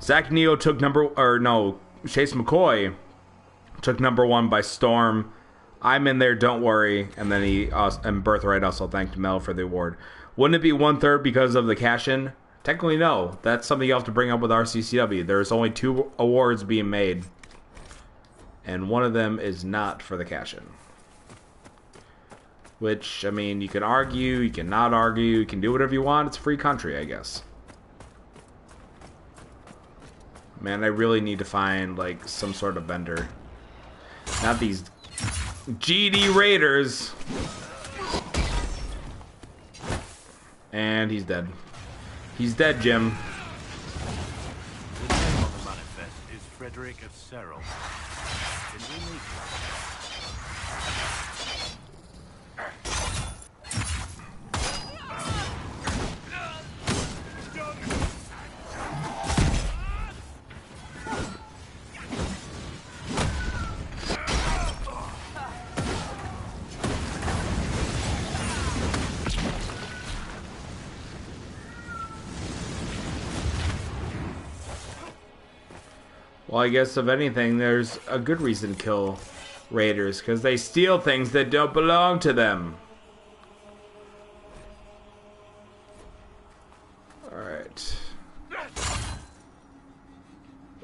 Zach Neo took Chase McCoy took number 1 by storm. I'm in there, don't worry. And then and Birthright also thanked Mel for the award. Wouldn't it be 1/3 because of the cash-in? Technically, no. That's something you have to bring up with RCCW. There's only 2 awards being made, and one of them is not for the cash-in. Which, I mean, you can argue, you can not argue, you can do whatever you want. It's a free country, I guess. Man, I really need to find, like, some sort of vendor. Not these GD Raiders. And he's dead. He's dead, Jim. The name of the manifest is Frederick of Serral. Can we meet? Well, I guess if anything, there's a good reason to kill raiders, because they steal things that don't belong to them. Alright.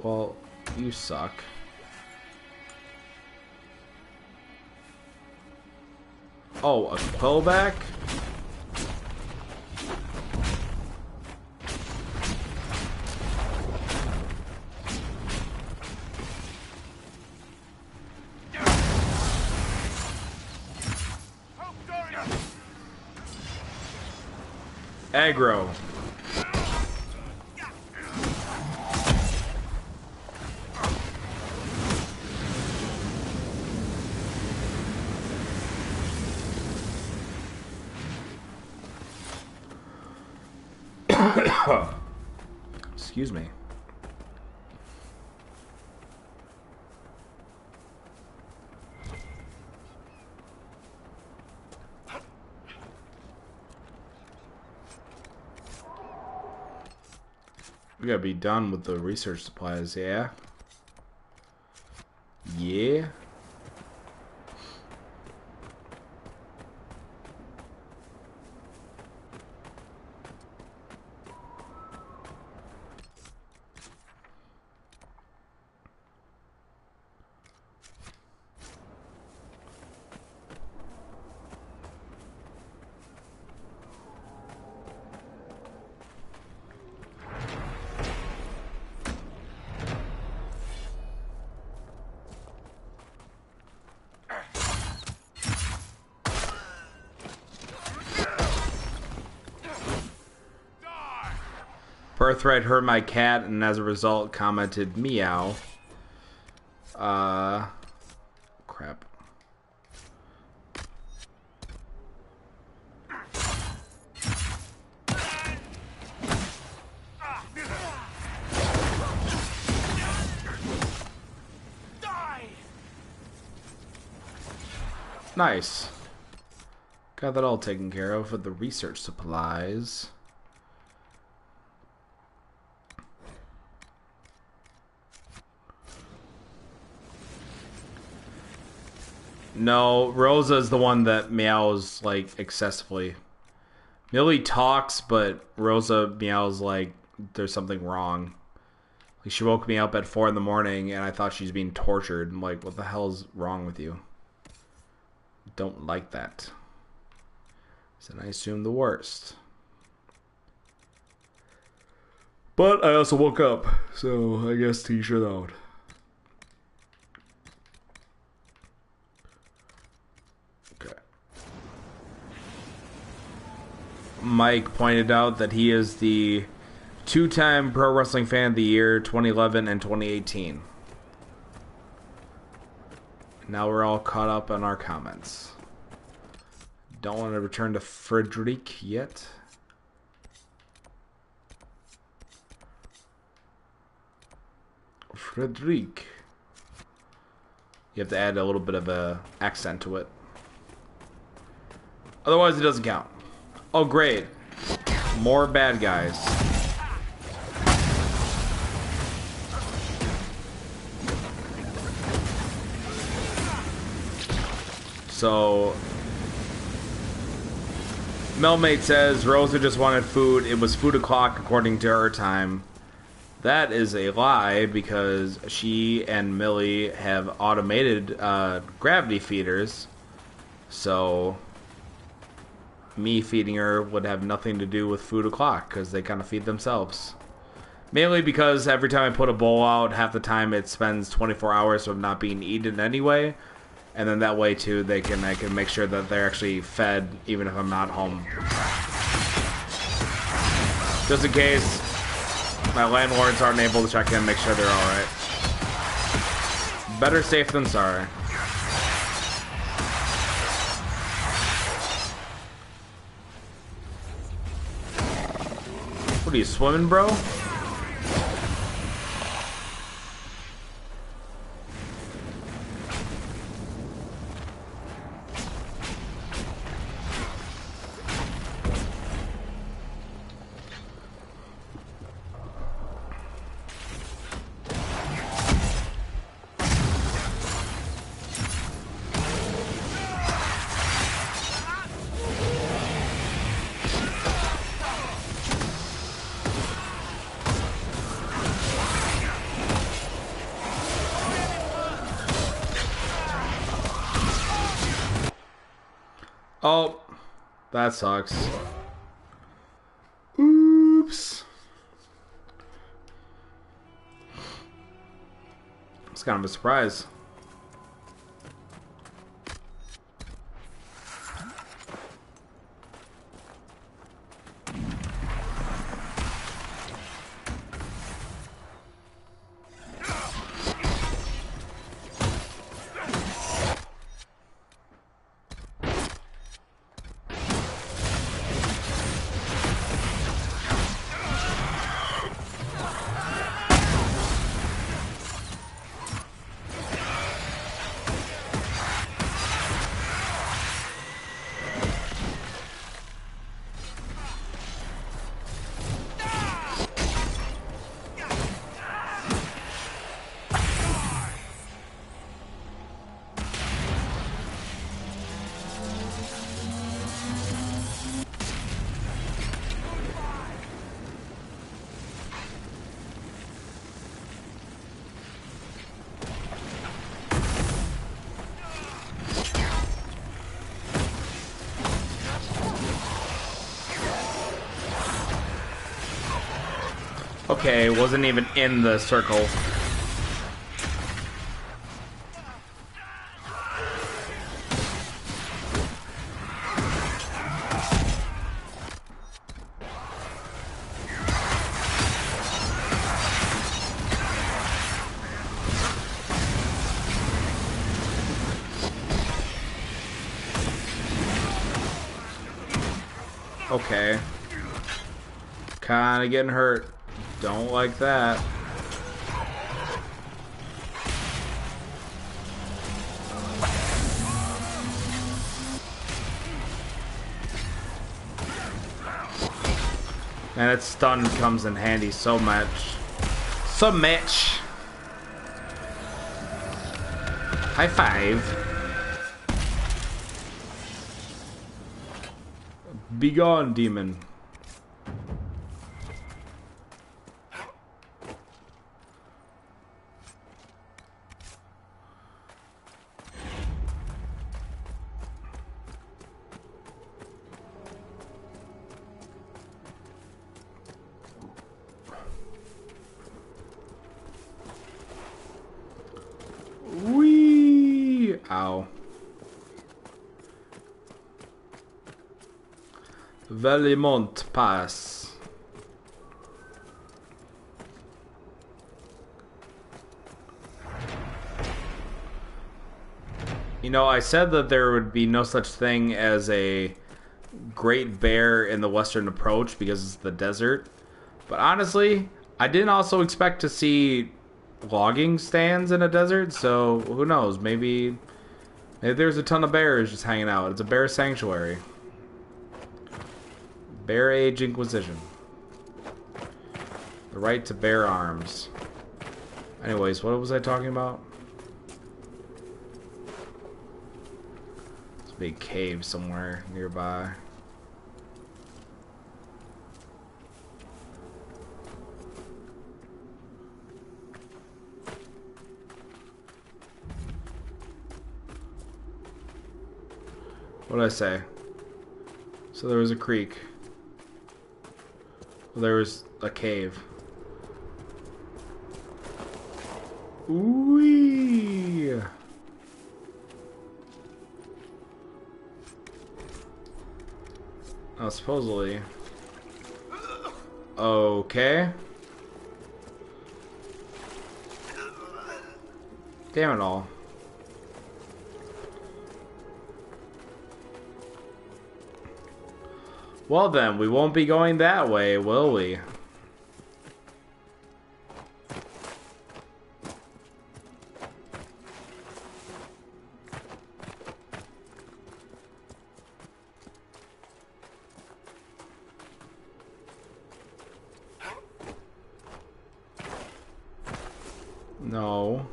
Well, you suck. Oh, a quillback? Aggro. Excuse me. We gotta be done with the research supplies, yeah? Yeah? Birthright heard my cat and as a result commented meow. Crap. Nice. Got that all taken care of with the research supplies. No, Rosa's the one that meows, like, excessively. Millie talks, but Rosa meows like there's something wrong. Like, she woke me up at 4 in the morning, and I thought she's being tortured. I'm like, what the hell's wrong with you? Don't like that. So I assume the worst. But I also woke up, so I guess t-shirt out. Okay. Mike pointed out that he is the 2-time Pro Wrestling Fan of the Year, 2011 and 2018. Now we're all caught up on our comments. Don't want to return to Frederick yet. Frederick. You have to add a little bit of a accent to it. Otherwise it doesn't count. Oh great. More bad guys. So Melmate says Rosa just wanted food. It was food o'clock according to her time. That is a lie because she and Millie have automated gravity feeders. So me feeding her would have nothing to do with food o'clock because they kind of feed themselves. Mainly because every time I put a bowl out, half the time it spends 24 hours of not being eaten anyway. And then that way too, I can make sure that they're actually fed even if I'm not home. Just in case my landlords aren't able to check in and make sure they're alright. Better safe than sorry. What are you, swimming, bro? Oh, that sucks. Oops. It's kind of a surprise. Okay, wasn't even in the circle. Okay. Kinda getting hurt. Don't like that. And that stun comes in handy so much. So much. High five. Be gone, demon. Whee! Ow. Valimont Pass. You know, I said that there would be no such thing as a great bear in the Western Approach because it's the desert. But honestly, I didn't also expect to see logging stands in a desert, so who knows? Maybe there's a ton of bears just hanging out. It's a bear sanctuary. Bear Age Inquisition. The right to bear arms. Anyways, what was I talking about? There's a big cave somewhere nearby. What did I say? So there was a creek. There was a cave. Ooh-wee. Oh, supposedly. Okay. Damn it all. Well then, we won't be going that way, will we? No.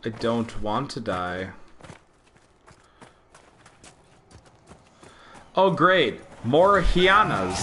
I don't want to die. Oh great, more hyenas.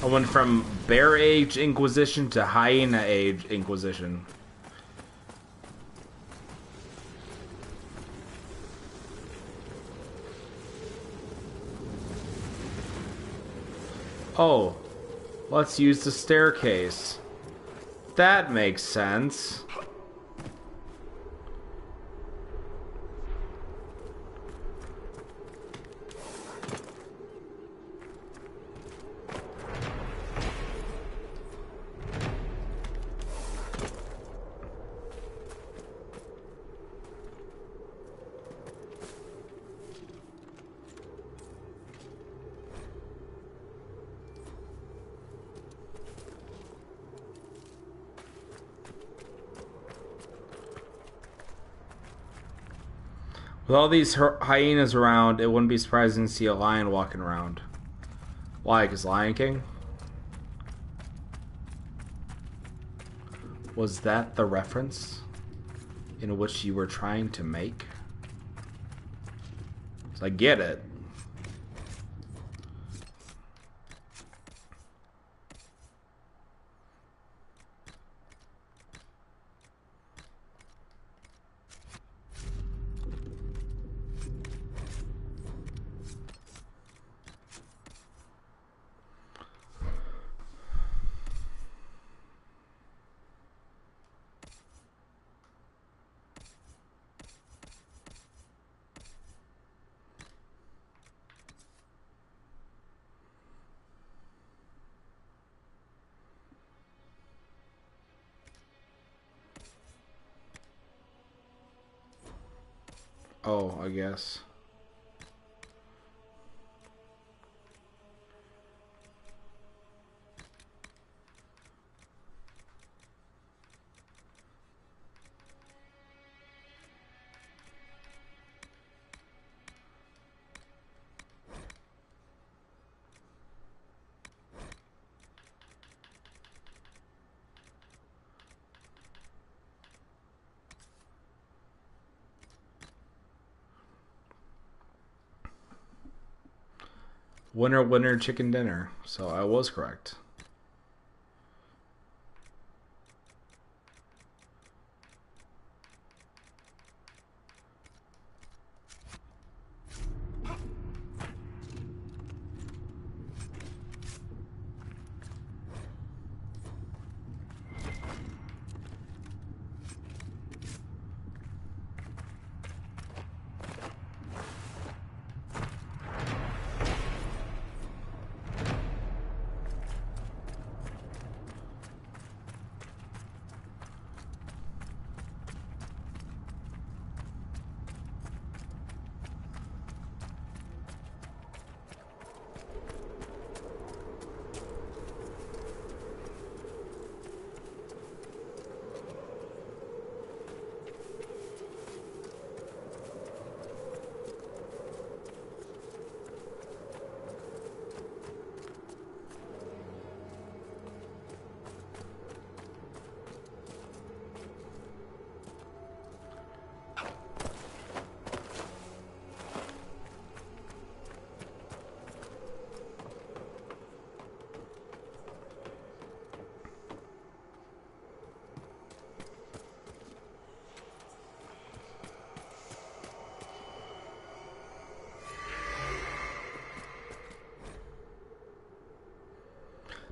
I went from Bear Age Inquisition to Hyena Age Inquisition. Oh, let's use the staircase. That makes sense. With all these hyenas around, it wouldn't be surprising to see a lion walking around. Why? Because Lion King? Was that the reference in which you were trying to make? So I get it. Oh, I guess. Winner, winner, chicken dinner. So I was correct.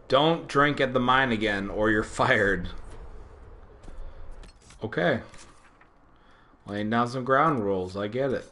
Don't drink at the mine again, or you're fired. Okay. Laying down some ground rules. I get it.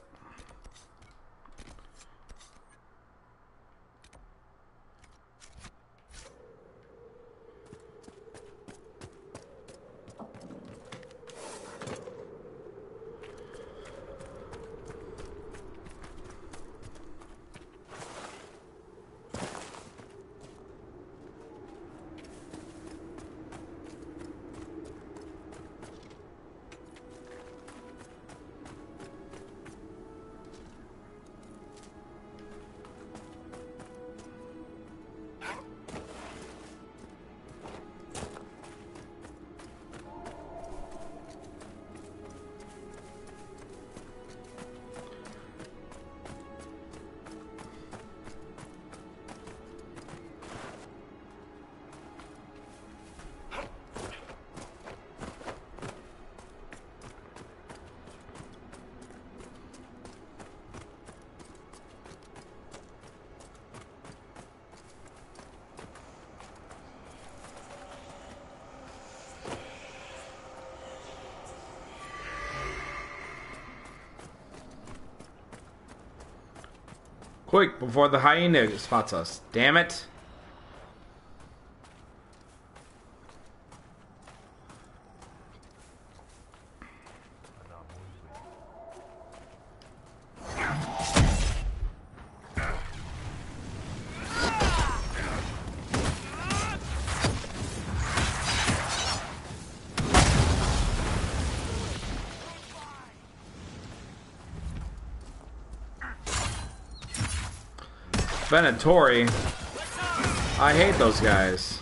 Quick, before the hyena spots us. Damn it. Venatori. I hate those guys.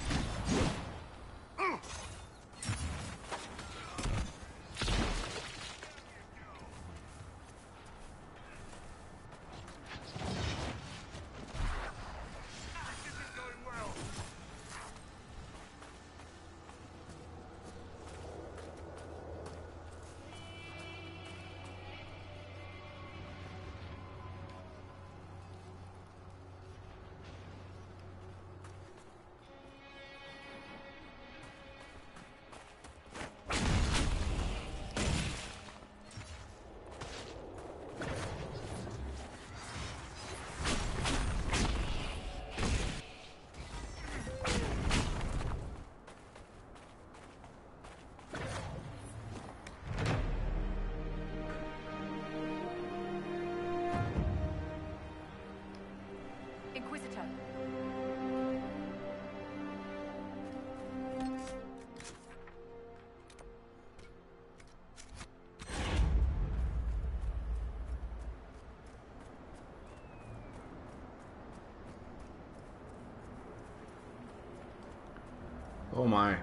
Inquisitor. Oh my.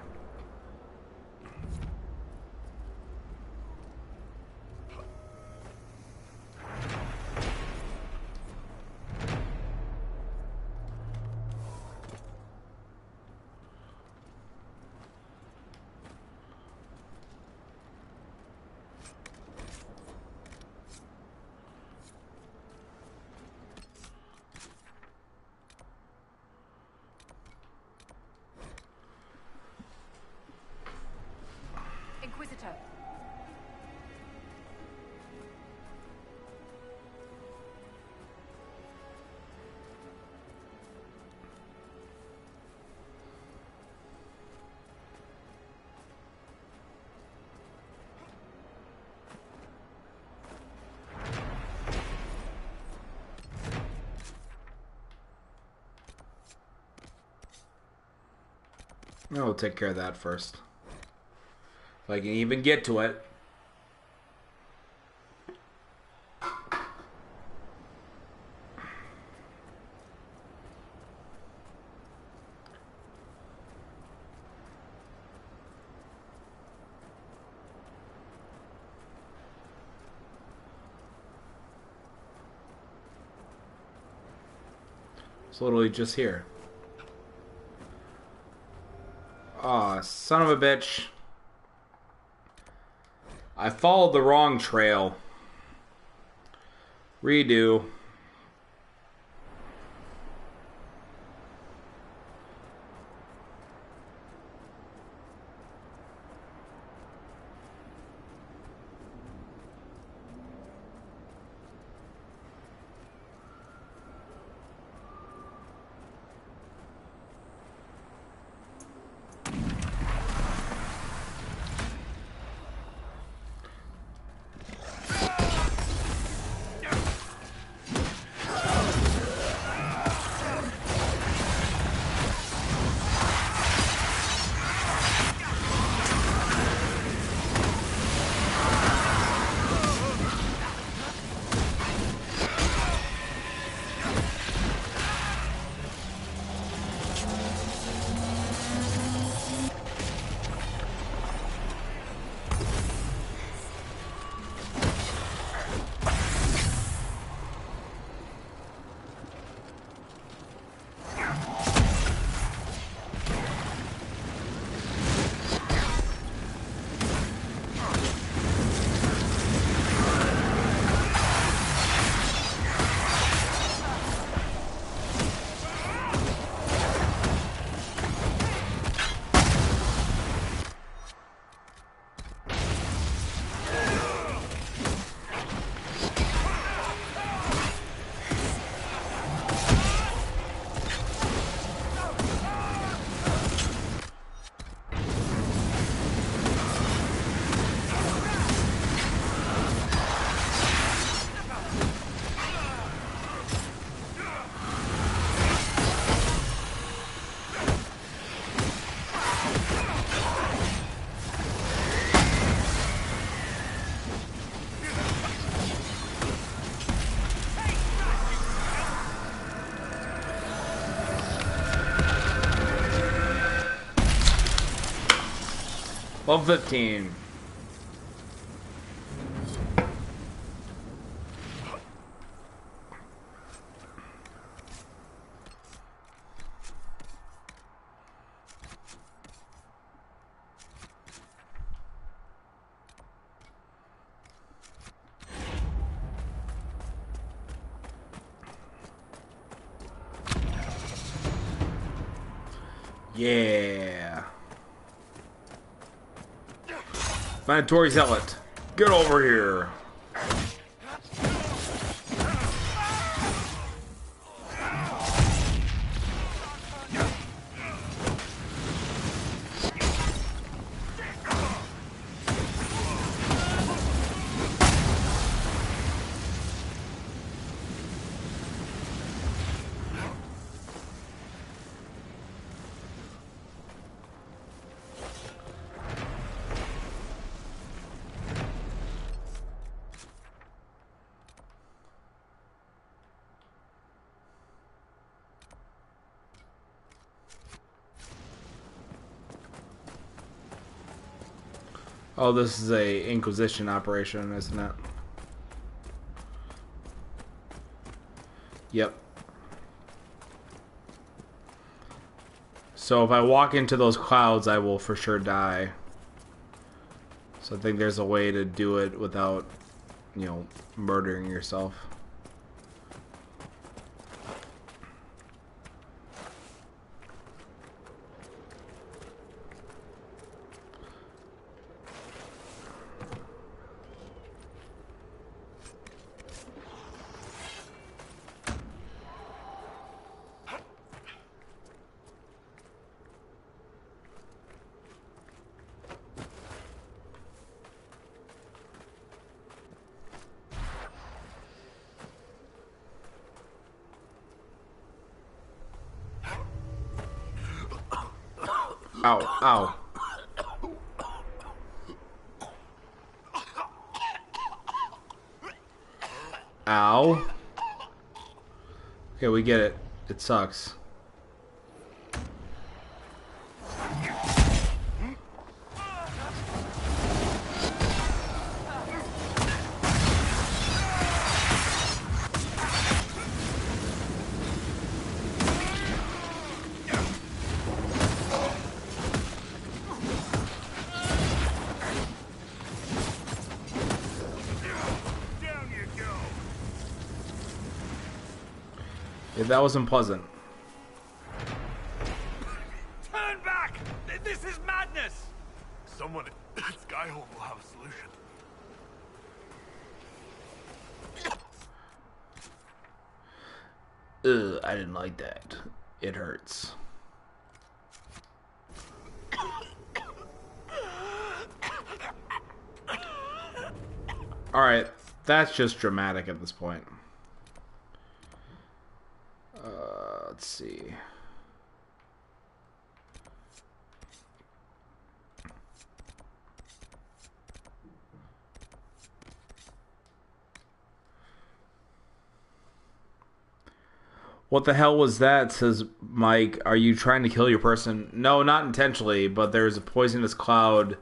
Inquisitor. We'll take care of that first. If I can even get to it. It's literally just here. Aw, son of a bitch. I followed the wrong trail. Redo. Level 15. Yeah. Mandatory Zealot. Get over here. Oh, this is a Inquisition operation, isn't it? Yep. So if I walk into those clouds, I will for sure die. So I think there's a way to do it without, you know, murdering yourself. Ow, ow. Ow. Okay, we get it. It sucks. Yeah, that wasn't pleasant. Turn back! This is madness! Someone at Skyhold will have a solution. Ugh, I didn't like that. It hurts. Alright, that's just dramatic at this point. Let's see. What the hell was that? Says Mike. Are you trying to kill your person? No, not intentionally, but there's a poisonous cloud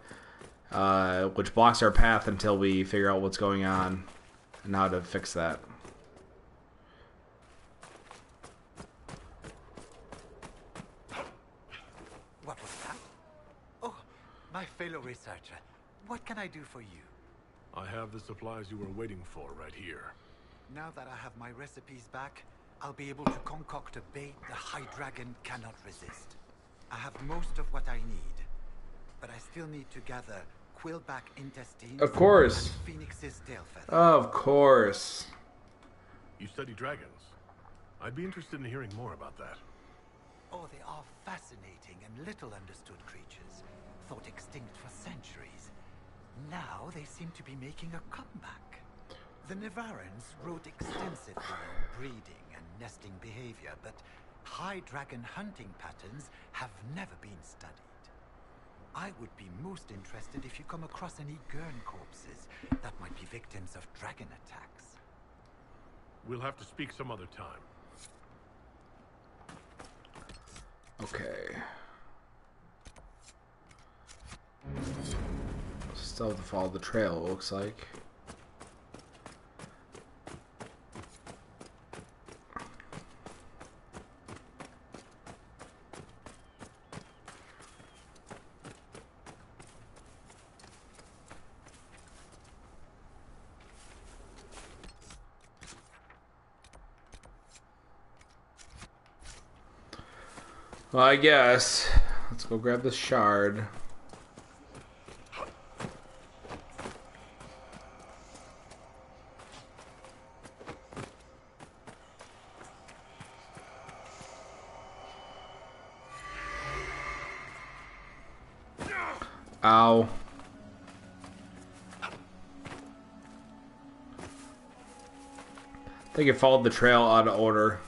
which blocks our path until we figure out what's going on and how to fix that. What was that? Oh, my fellow researcher. What can I do for you? I have the supplies you were waiting for right here. Now that I have my recipes back, I'll be able to concoct a bait the High Dragon cannot resist. I have most of what I need, but I still need to gather quillback intestines. Of course. And Phoenix's tail feather. Of course. You study dragons. I'd be interested in hearing more about that. Oh, they are fascinating and little understood creatures, thought extinct for centuries. Now they seem to be making a comeback. The Nevarans wrote extensively on breeding and nesting behavior, but high dragon hunting patterns have never been studied. I would be most interested if you come across any Gurn corpses that might be victims of dragon attacks. We'll have to speak some other time. Okay. Still have to follow the trail, it looks like. Well, I guess. Let's go grab this shard. Ow. I think it followed the trail out of order.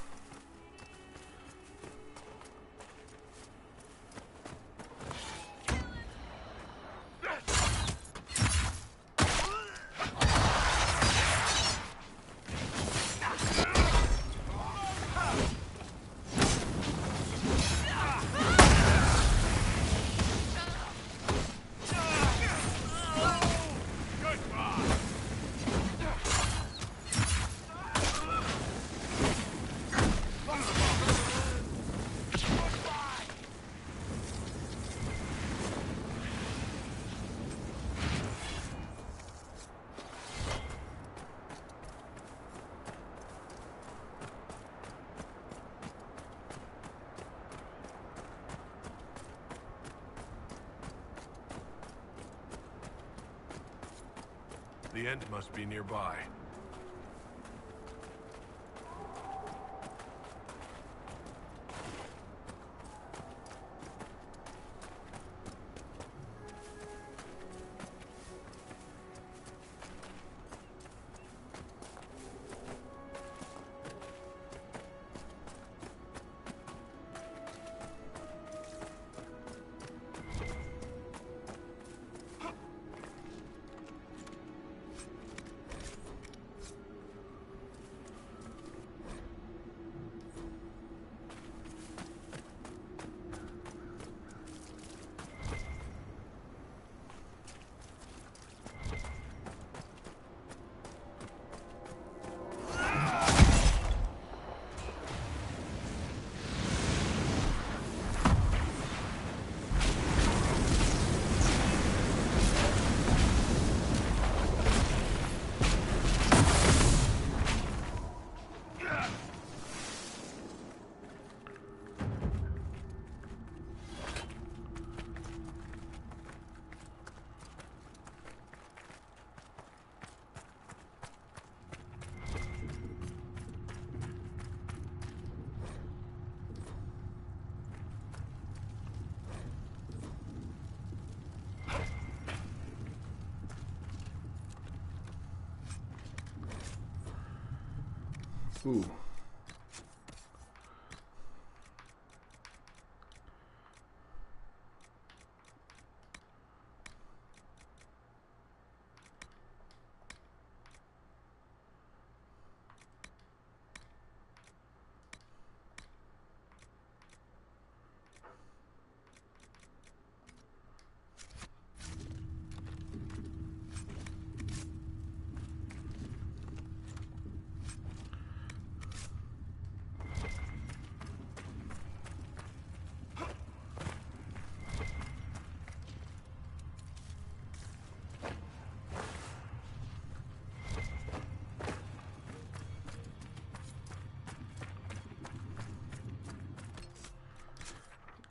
The end must be nearby. Ooh.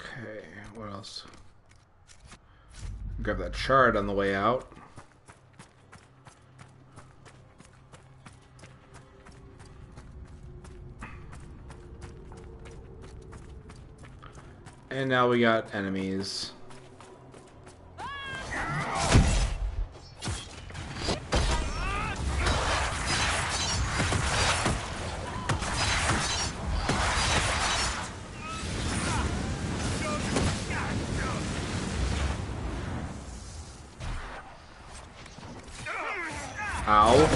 Okay, what else? Grab that shard on the way out. And now we got enemies. Ow.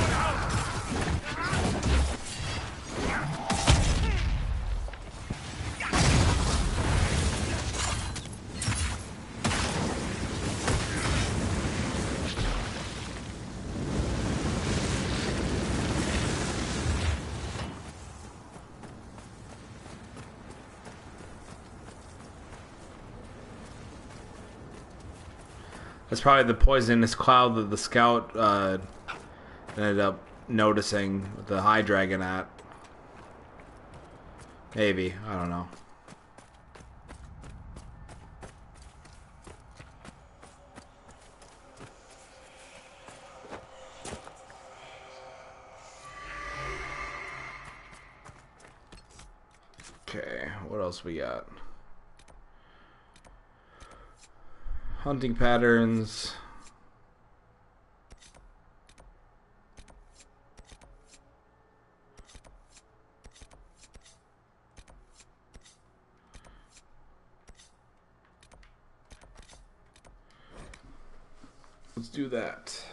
That's probably the poisonous cloud that the scout ended up noticing the high dragon at. Maybe. I don't know. Okay, what else we got? Hunting patterns. Let's do that.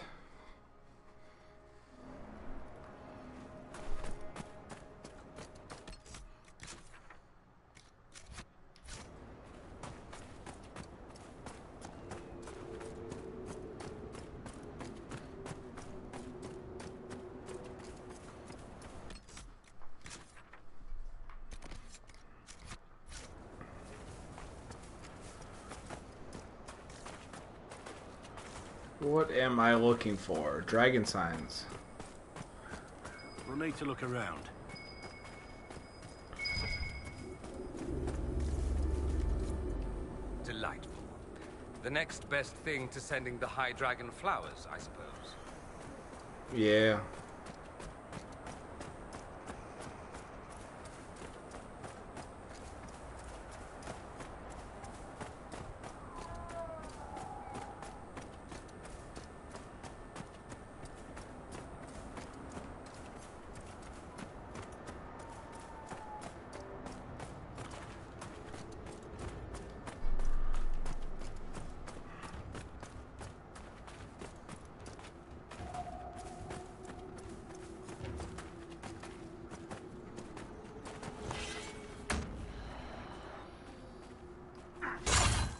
What am I looking for? Dragon signs. We'll need to look around. Delightful. The next best thing to sending the High Dragon flowers, I suppose. Yeah.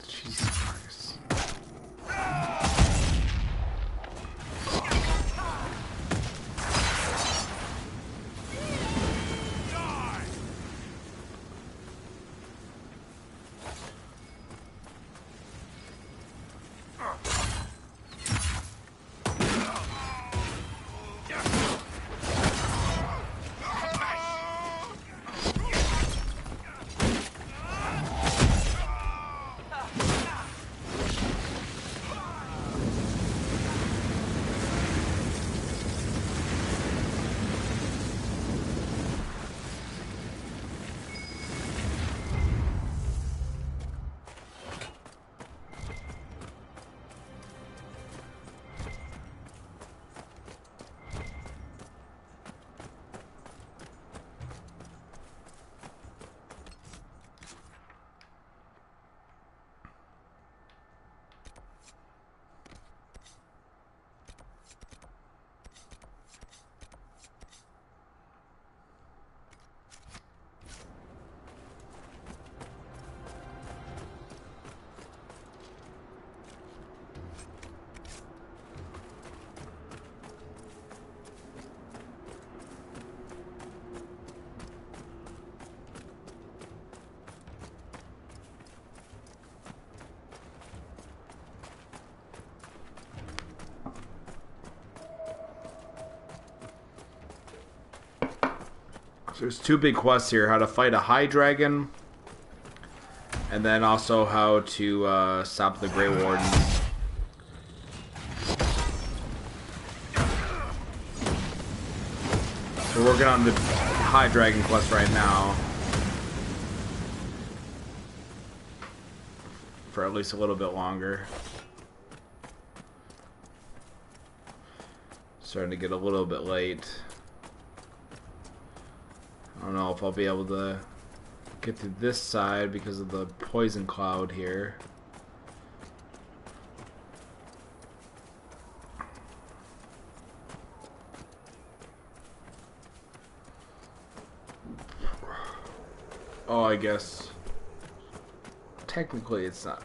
Jesus Christ. So there's two big quests here: how to fight a high dragon, and then also how to stop the Grey Wardens. We're working on the high dragon quest right now, for at least a little bit longer. Starting to get a little bit late. I don't know if I'll be able to get through this side because of the poison cloud here. Oh, I guess technically it's not.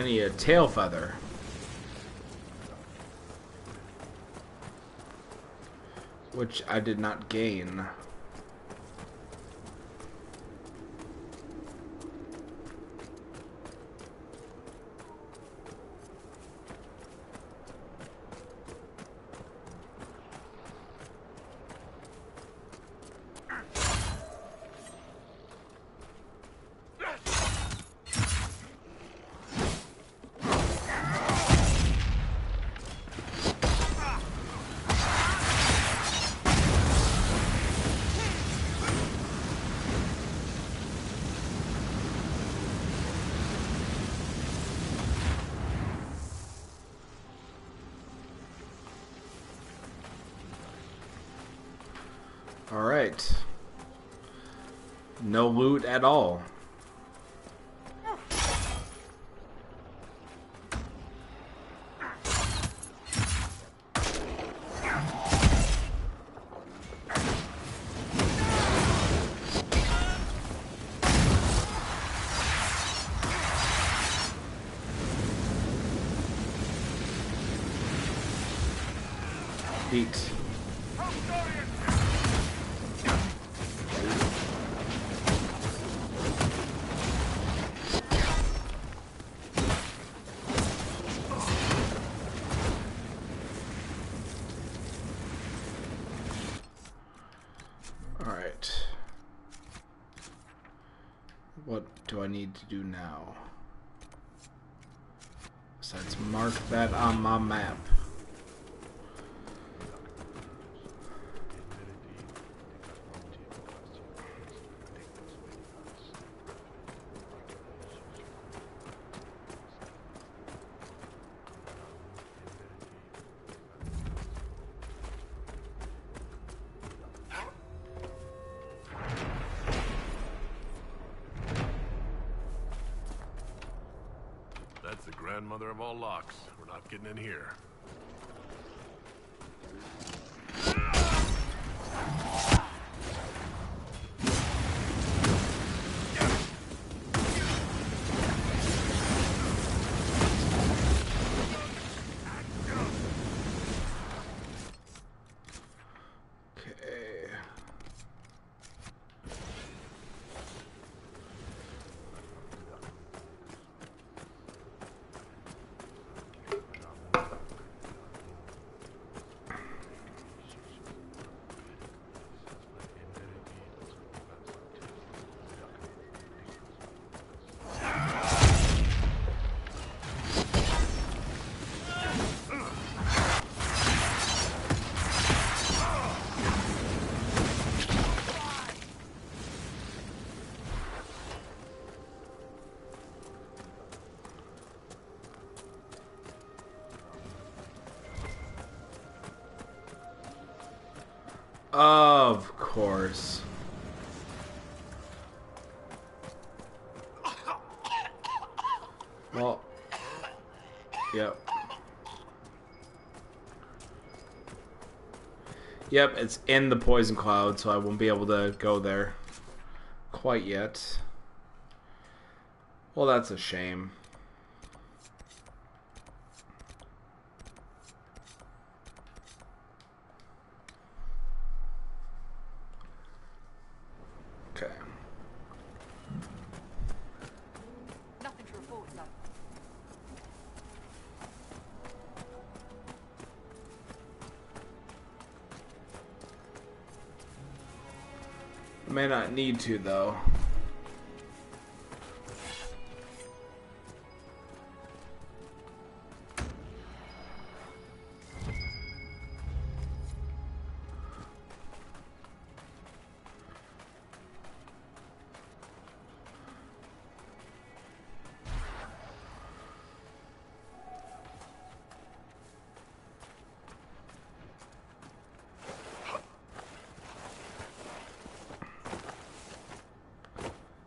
I need a tail feather. Which I did not gain. Alright. No loot at all. Eat. Alright. What do I need to do now? Besides mark that on my map. That's the grandmother of all locks. We're not getting in here. Okay. Of course. Well, yep. Yep, it's in the poison cloud, so I won't be able to go there quite yet. Well, that's a shame. Okay. Nothing to report, sir. I may not need to, though.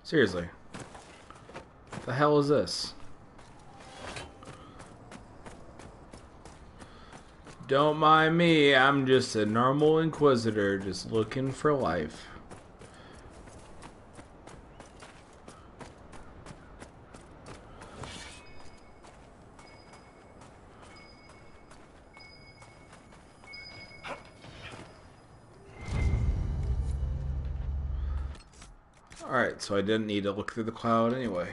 Seriously. What the hell is this? Don't mind me, I'm just a normal Inquisitor just looking for life. Alright, so I didn't need to look through the cloud anyway.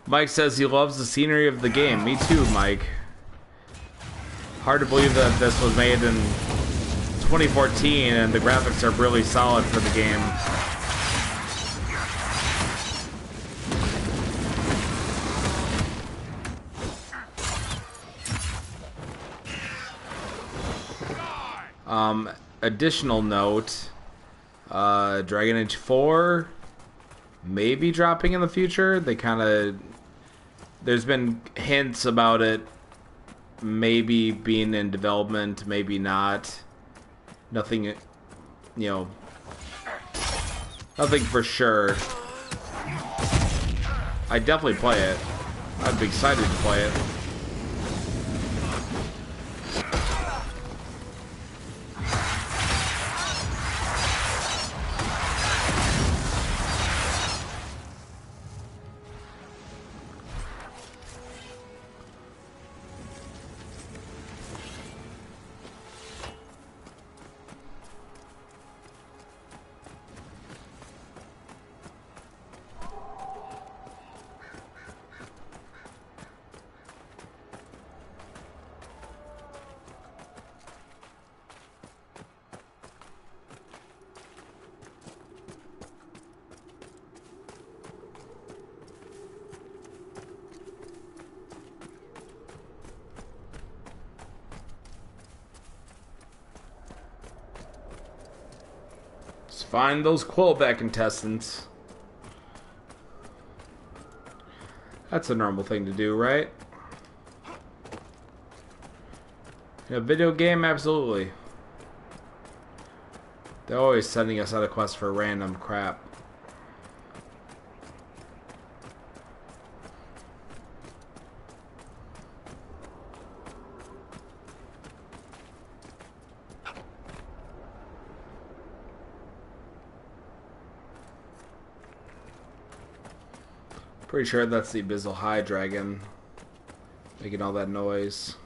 Mike says he loves the scenery of the game. Me too, Mike. Hard to believe that this was made in 2014 and the graphics are really solid for the game. Additional note, Dragon Age 4 may be dropping in the future. They kind of... There's been hints about it maybe being in development, maybe not. Nothing, you know, nothing for sure. I'd definitely play it. I'd be excited to play it. Find those Quillback contestants. That's a normal thing to do, right? In a video game, absolutely. They're always sending us on a quest for random crap. Pretty sure that's the Abyssal High Dragon making all that noise.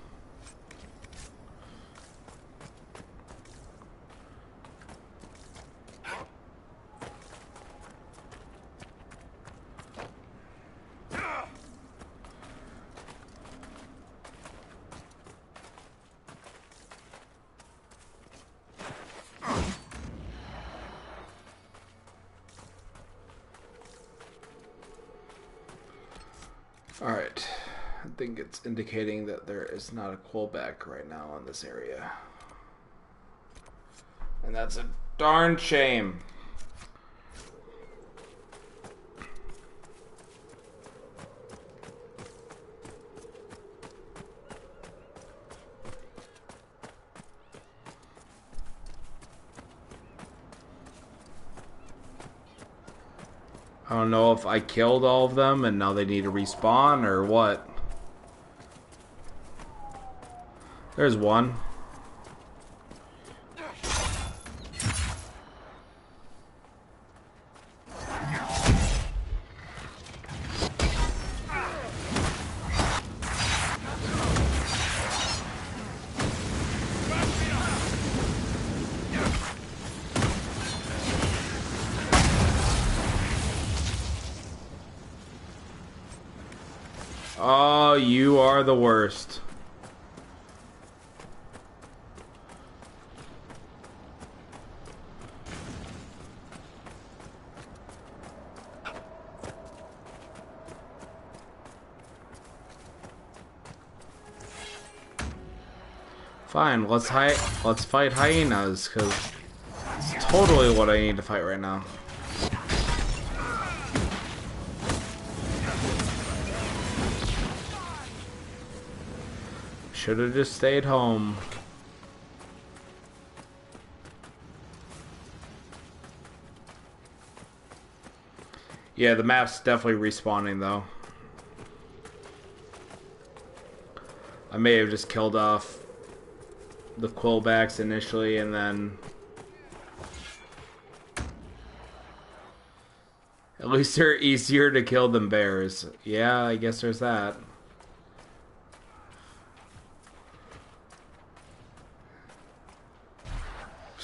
Alright, I think it's indicating that there is not a Quillback right now in this area. And that's a darn shame. I don't know if I killed all of them and now they need to respawn or what. There's one. Oh, you are the worst. Fine, let's fight hyenas, because it's totally what I need to fight right now. Should have just stayed home. Yeah, the map's definitely respawning though. I may have just killed off the Quillbacks initially and then... At least they're easier to kill than bears. Yeah, I guess there's that.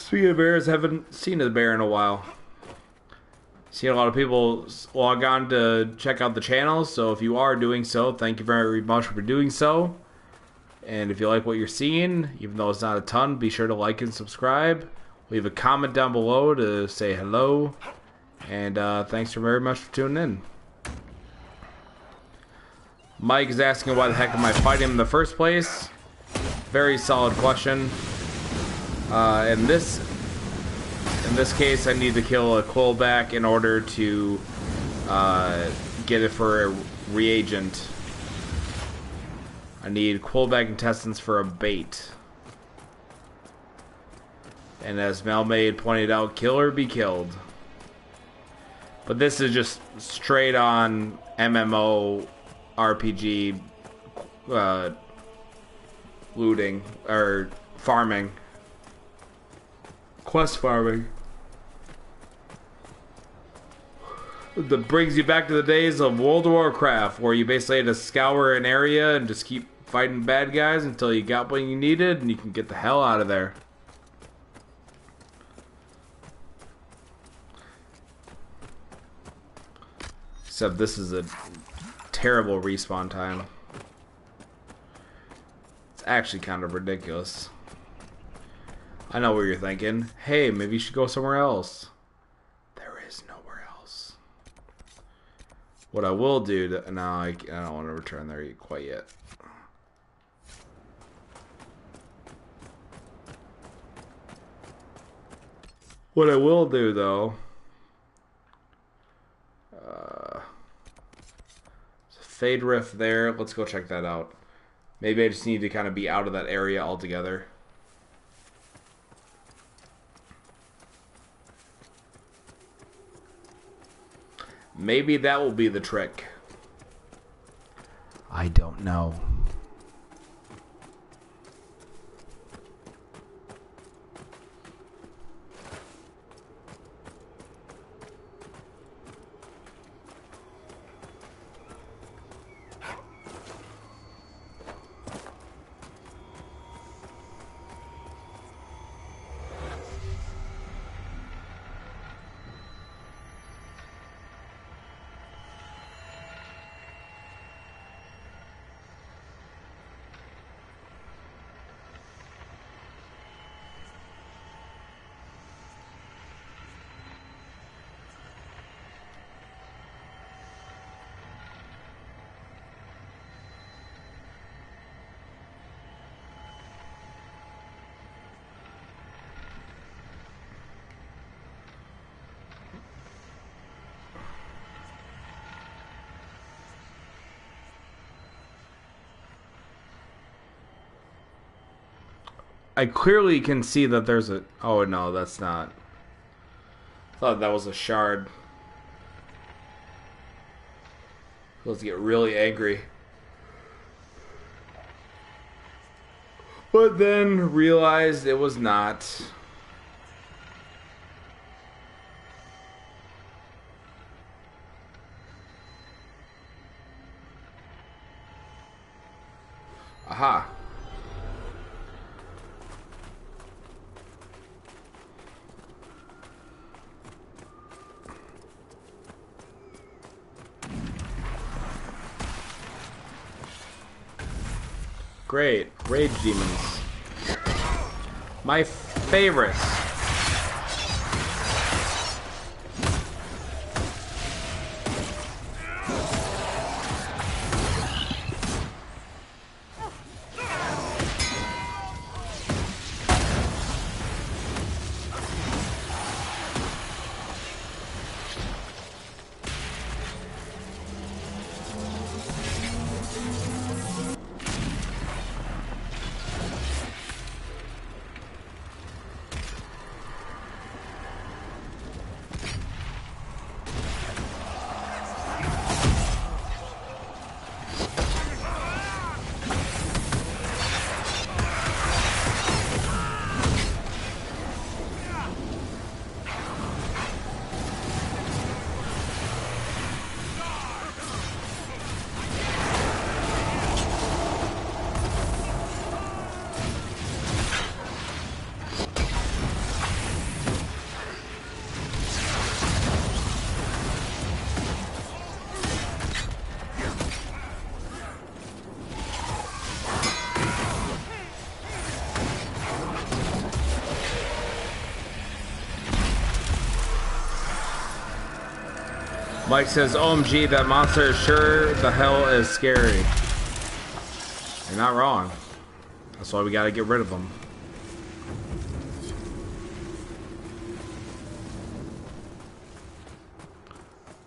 Speaking of bears, haven't seen a bear in a while. Seen a lot of people log on to check out the channel, so if you are doing so, thank you very much for doing so. And if you like what you're seeing, even though it's not a ton, be sure to like and subscribe. Leave a comment down below to say hello. And thanks very much for tuning in. Mike is asking why the heck am I fighting him in the first place? Very solid question. In this case, I need to kill a quillback in order to get it for a reagent. I need quillback intestines for a bait. And as Melmaid pointed out, kill or be killed. But this is just straight on MMO RPG looting or farming. Quest farming. That brings you back to the days of World of Warcraft, where you basically had to scour an area and just keep fighting bad guys until you got what you needed and you can get the hell out of there. Except this is a terrible respawn time. It's actually kind of ridiculous. I know what you're thinking. Hey, maybe you should go somewhere else. There is nowhere else. What I will do... No, I don't want to return there quite yet. What I will do, though... Fade Rift there. Let's go check that out. Maybe I just need to kind of be out of that area altogether. Maybe that will be the trick. I don't know. I clearly can see that there's a... Oh, no, that's not. I thought that was a shard. Let's get really angry. But then realized it was not. Aha. Great. Rage demons. My favorites. Mike says, OMG, that monster sure the hell is scary. You're not wrong. That's why we gotta get rid of them.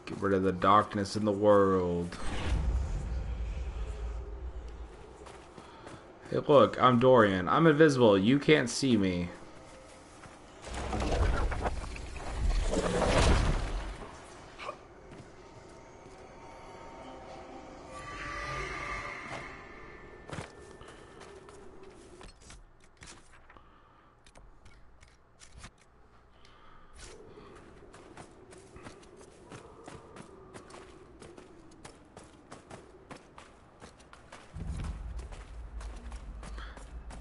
Get rid of the darkness in the world. Hey, look, I'm Dorian. I'm invisible. You can't see me.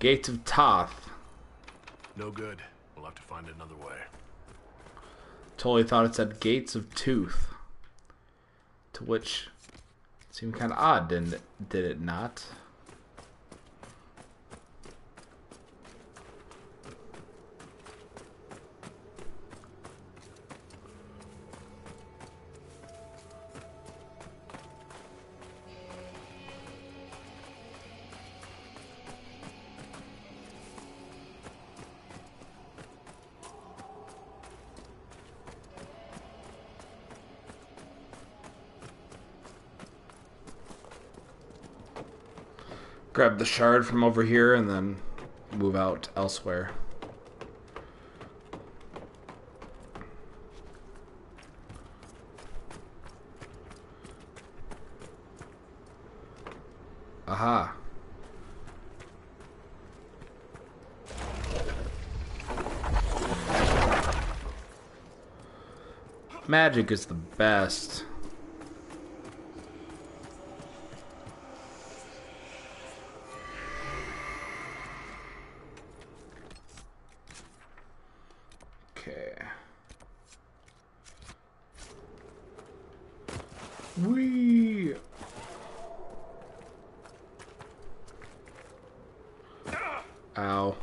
Gates of Toth. No good. We'll have to find another way. Totally thought it said Gates of Tooth. To which seemed kind of odd, did it not? Grab the shard from over here and then move out elsewhere. Aha. Magic is the best. Wee. Ow.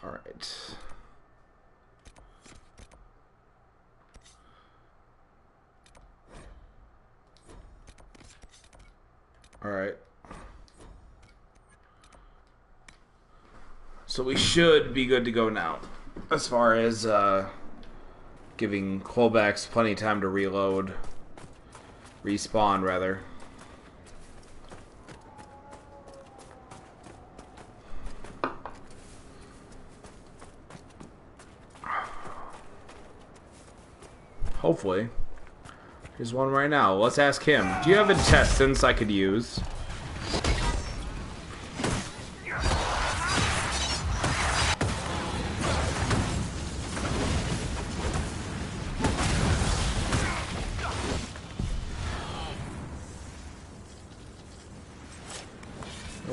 All right. All right. So we should be good to go now, as far as giving Colbacks plenty of time to reload, respawn rather. Hopefully. Here's one right now. Let's ask him. Do you have intestines I could use?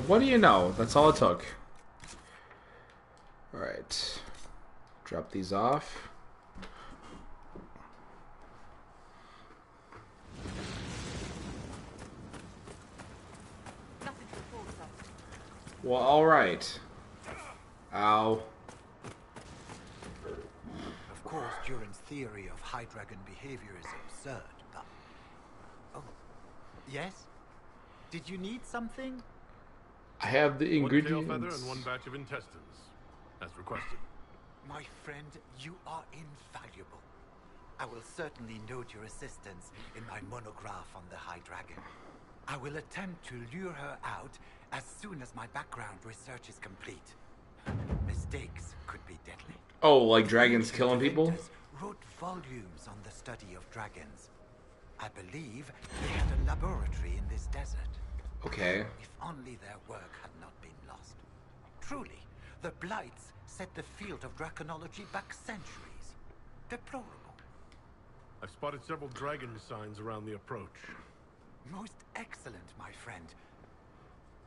What do you know? That's all it took. Alright. Drop these off. Well, alright. Ow. Of course, Duran's theory of high dragon behavior is absurd, but... Oh, yes? Did you need something? I have the ingredients. One tail feather and one batch of intestines, as requested. My friend, you are invaluable. I will certainly note your assistance in my monograph on the High Dragon. I will attempt to lure her out as soon as my background research is complete. Mistakes could be deadly. Oh, like dragons killing people? Inventors wrote volumes on the study of dragons. I believe they had a laboratory in this desert. Okay. If only their work had not been lost. Truly, the Blights set the field of draconology back centuries. Deplorable. I've spotted several dragon signs around the approach. Most excellent, my friend.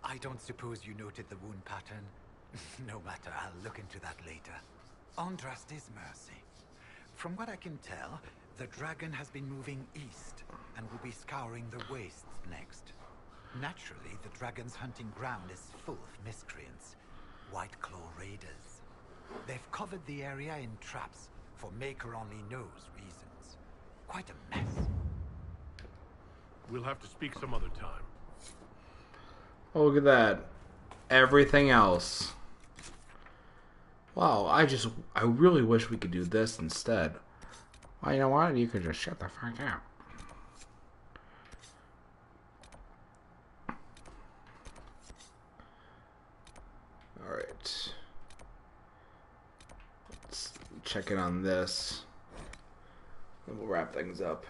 I don't suppose you noted the wound pattern? No matter, I'll look into that later. Andraste's mercy. From what I can tell, the dragon has been moving east and will be scouring the wastes next. Naturally, the dragon's hunting ground is full of miscreants. White Claw raiders. They've covered the area in traps for Maker only knows reasons. Quite a mess. We'll have to speak some other time. Oh, look at that. Everything else. Wow, I really wish we could do this instead. Well, you know what? You could just shut the fuck up. Alright. Let's check in on this. Then we'll wrap things up.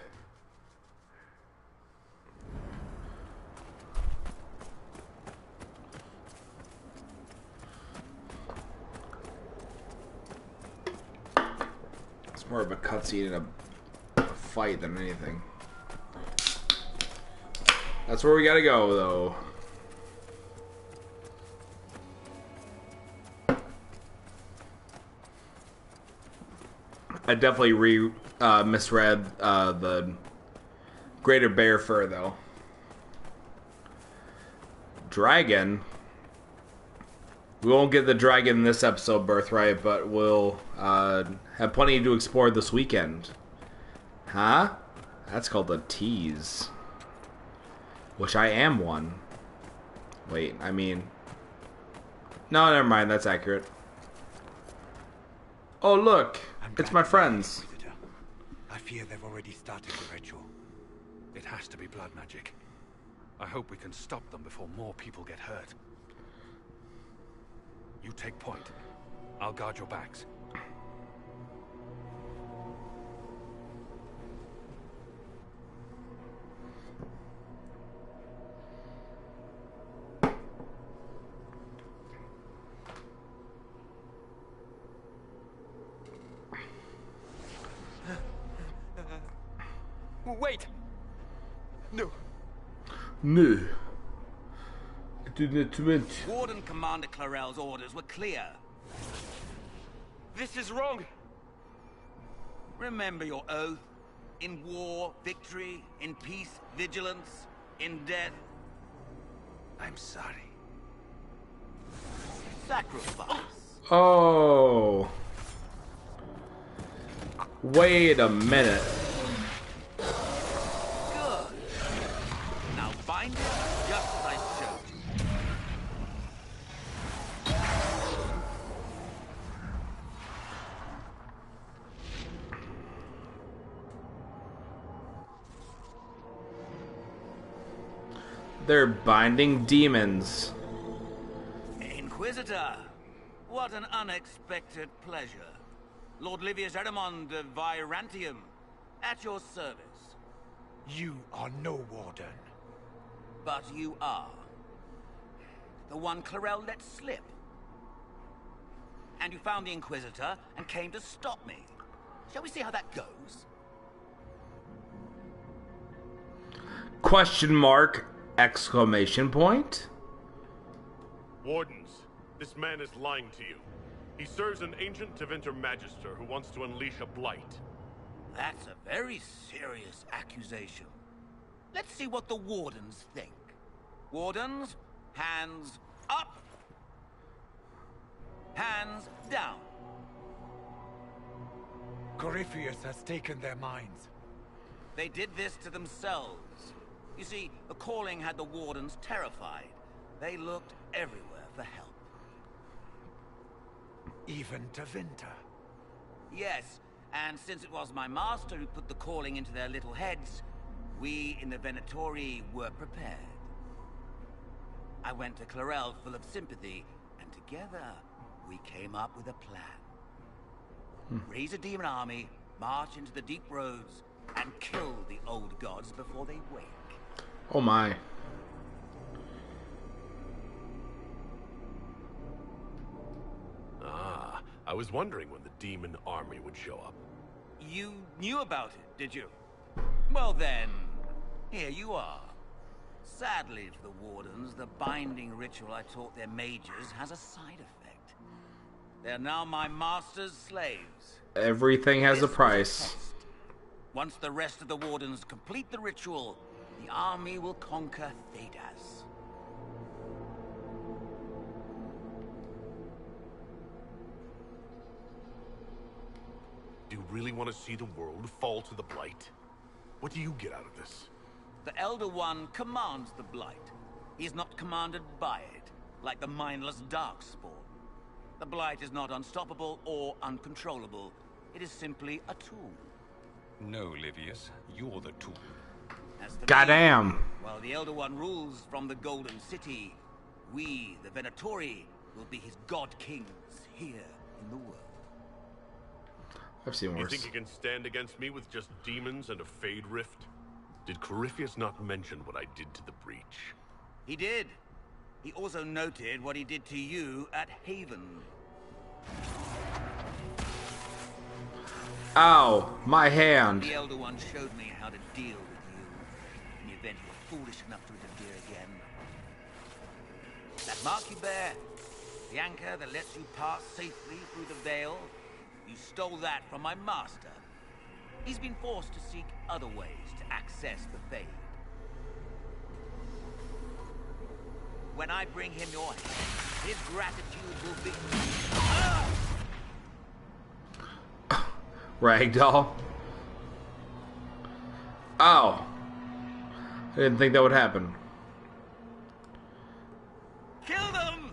It's more of a cutscene and a fight than anything. That's where we gotta go, though. I definitely misread the greater bear fur, though. Dragon. We won't get the dragon in this episode, Birthright, but we'll have plenty to explore this weekend. Huh? That's called a tease. Which I am one. Wait, I mean... No, never mind, that's accurate. Oh, look! It's my friends. I fear they've already started the ritual. It has to be blood magic. I hope we can stop them before more people get hurt. You take point. I'll guard your backs. Wait! No. No. I did not meant. Warden Commander Clarel's orders were clear. This is wrong. Remember your oath. In war, victory. In peace, vigilance. In death, I'm sorry. Sacrifice. Oh. Wait a minute. Good. Now bind it just as I showed you. They're binding demons. Inquisitor, what an unexpected pleasure. Lord Livius Erimond of Virantium, at your service. You are no warden. But you are. The one Clarel let slip. And you found the Inquisitor and came to stop me. Shall we see how that goes? Question mark, exclamation point. Wardens, this man is lying to you. He serves an ancient Tevinter Magister who wants to unleash a blight. That's a very serious accusation. Let's see what the Wardens think. Wardens, hands up. Hands down. Corypheus has taken their minds. They did this to themselves. You see, the calling had the Wardens terrified. They looked everywhere for help. Even Tevinter. Yes, and since it was my master who put the calling into their little heads, we in the Venatori were prepared. I went to Clarel full of sympathy, and together we came up with a plan. Raise a demon army, march into the deep roads, and kill the old gods before they wake. Oh my. I was wondering when the demon army would show up. You knew about it, did you? Well then, here you are. Sadly for the Wardens, the binding ritual I taught their mages has a side effect. They're now my master's slaves. Everything has a This was price. test. Once the rest of the Wardens complete the ritual, the army will conquer Thedas. Do you really want to see the world fall to the Blight? What do you get out of this? The Elder One commands the Blight. He is not commanded by it, like the mindless Darkspawn. The Blight is not unstoppable or uncontrollable. It is simply a tool. No, Livius, you're the tool. As for me, Goddamn. while the Elder One rules from the Golden City, we, the Venatori, will be his god kings here in the world. I've seen You worse. think you can stand against me with just demons and a Fade Rift? Did Corypheus not mention what I did to the Breach? He did. He also noted what he did to you at Haven. Ow, my hand. The Elder One showed me how to deal with you in the event you were foolish enough to interfere again. That mark you bear, the anchor that lets you pass safely through the veil, you stole that from my master. He's been forced to seek other ways to access the Fade. When I bring him your hand, his gratitude will be... Ragdoll. Ow. I didn't think that would happen. Kill them!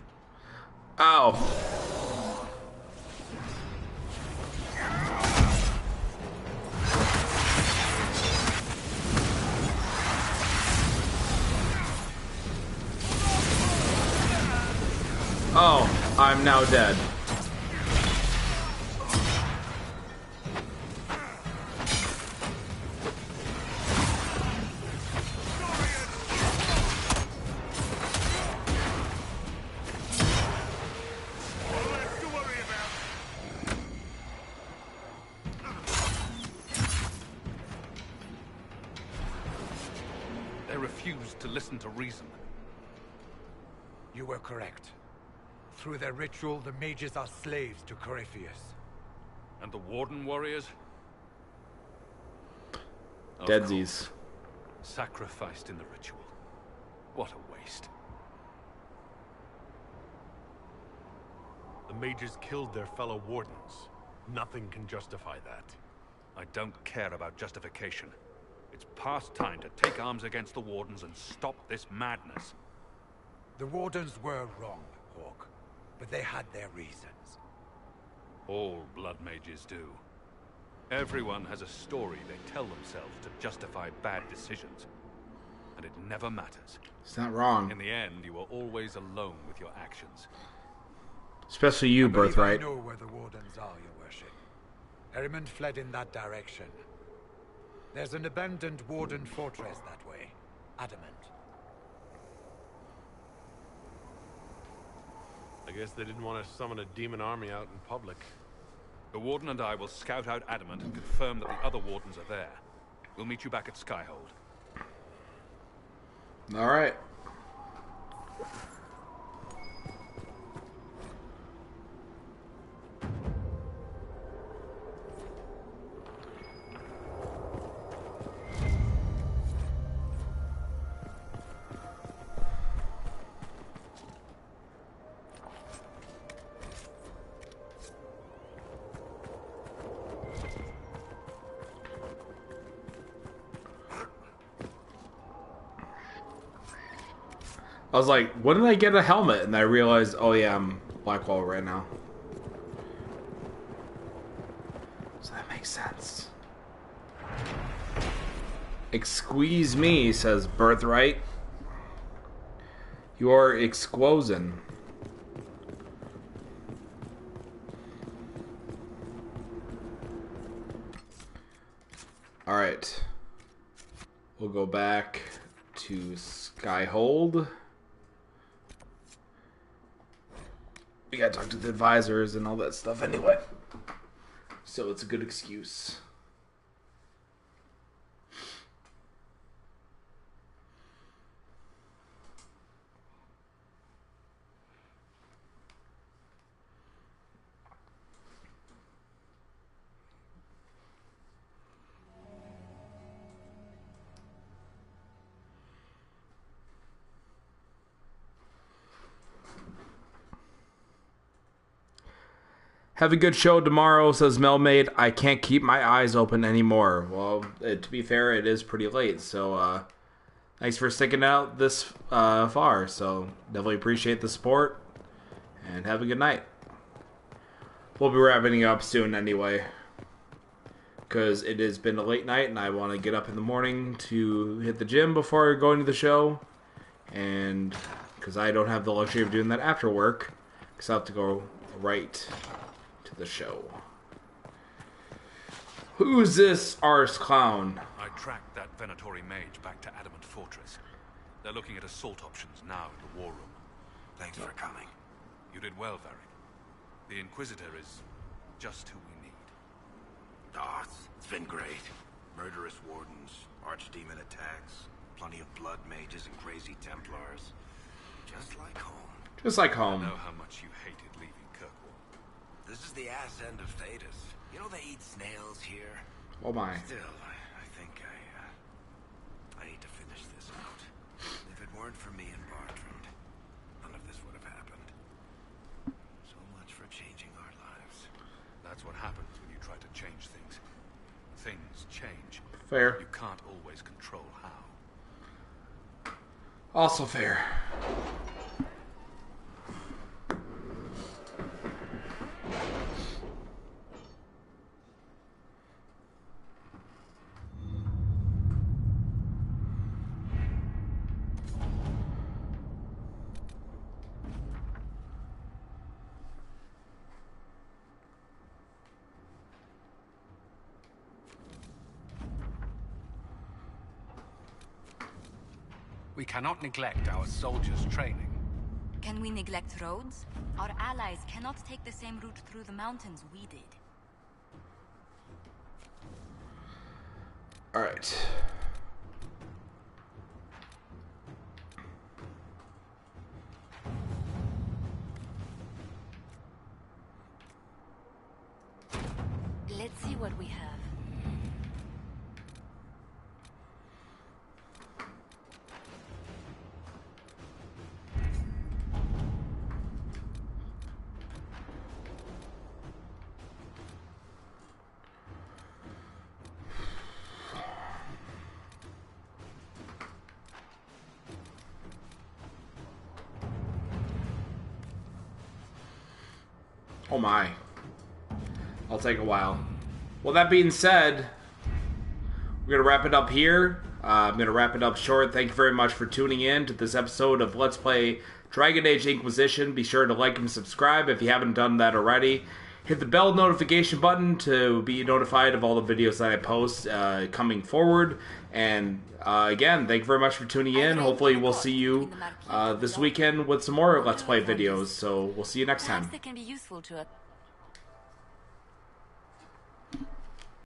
Ow. Oh, I'm now dead. They refused to listen to reason. You were correct. Through their ritual, the mages are slaves to Corypheus. And the Warden warriors? Of Deadsies. course. Sacrificed in the ritual. What a waste. The mages killed their fellow Wardens. Nothing can justify that. I don't care about justification. It's past time to take arms against the Wardens and stop this madness. The Wardens were wrong, Hawk, but they had their reasons. All blood mages do. Everyone has a story they tell themselves to justify bad decisions. And it never matters. It's not wrong. In the end, you are always alone with your actions. Especially you, I believe Birthright. I know where the Wardens are, Your Worship. Erimond fled in that direction. There's an abandoned Warden fortress that way. Adamant. I guess they didn't want to summon a demon army out in public. The Warden and I will scout out Adamant and confirm that the other Wardens are there. We'll meet you back at Skyhold. All right. I was like, when did I get a helmet? And I realized, oh yeah, I'm Blackwall right now. So that makes sense. Excuse me, says Birthright. You are exquosin. Alright. We'll go back to Skyhold. we gotta talk to the advisors and all that stuff anyway. So it's a good excuse. Have a good show tomorrow, says Melmaid. I can't keep my eyes open anymore. Well, to be fair, it is pretty late, so thanks for sticking out this far. So definitely appreciate the support, and have a good night. We'll be wrapping up soon anyway, because it has been a late night, and I want to get up in the morning to hit the gym before going to the show, and because I don't have the luxury of doing that after work, because I have to go right the show. Who's this arse clown? I tracked that Venatori mage back to Adamant Fortress. They're looking at assault options now in the war room. Thanks for coming. You did well, Varric. The Inquisitor is just who we need. Oh, it's been great. Murderous wardens, archdemon attacks, plenty of blood mages and crazy Templars. Just like home. Just like home. I know how much you hated leaving Kirkwall. This is the ass end of Thetis. You know they eat snails here? Oh my. Still, I think I need to finish this out. If it weren't for me and Bartrand, none of this would have happened. So much for changing our lives. That's what happens when you try to change things. Things change. Fair. You can't always control how. Also fair. We cannot neglect our soldiers' training. Can we neglect roads? Our allies cannot take the same route through the mountains we did. All right. Let's see what we have. Oh my. I'll take a while. Well, that being said, we're going to wrap it up here. I'm going to wrap it up short. Thank you very much for tuning in to this episode of Let's Play Dragon Age Inquisition. Be sure to like and subscribe if you haven't done that already. Hit the bell notification button to be notified of all the videos that I post coming forward. And again, thank you very much for tuning in. Hopefully we'll see you this weekend with some more Let's Play videos. So we'll see you next time. Perhaps they can be useful to us.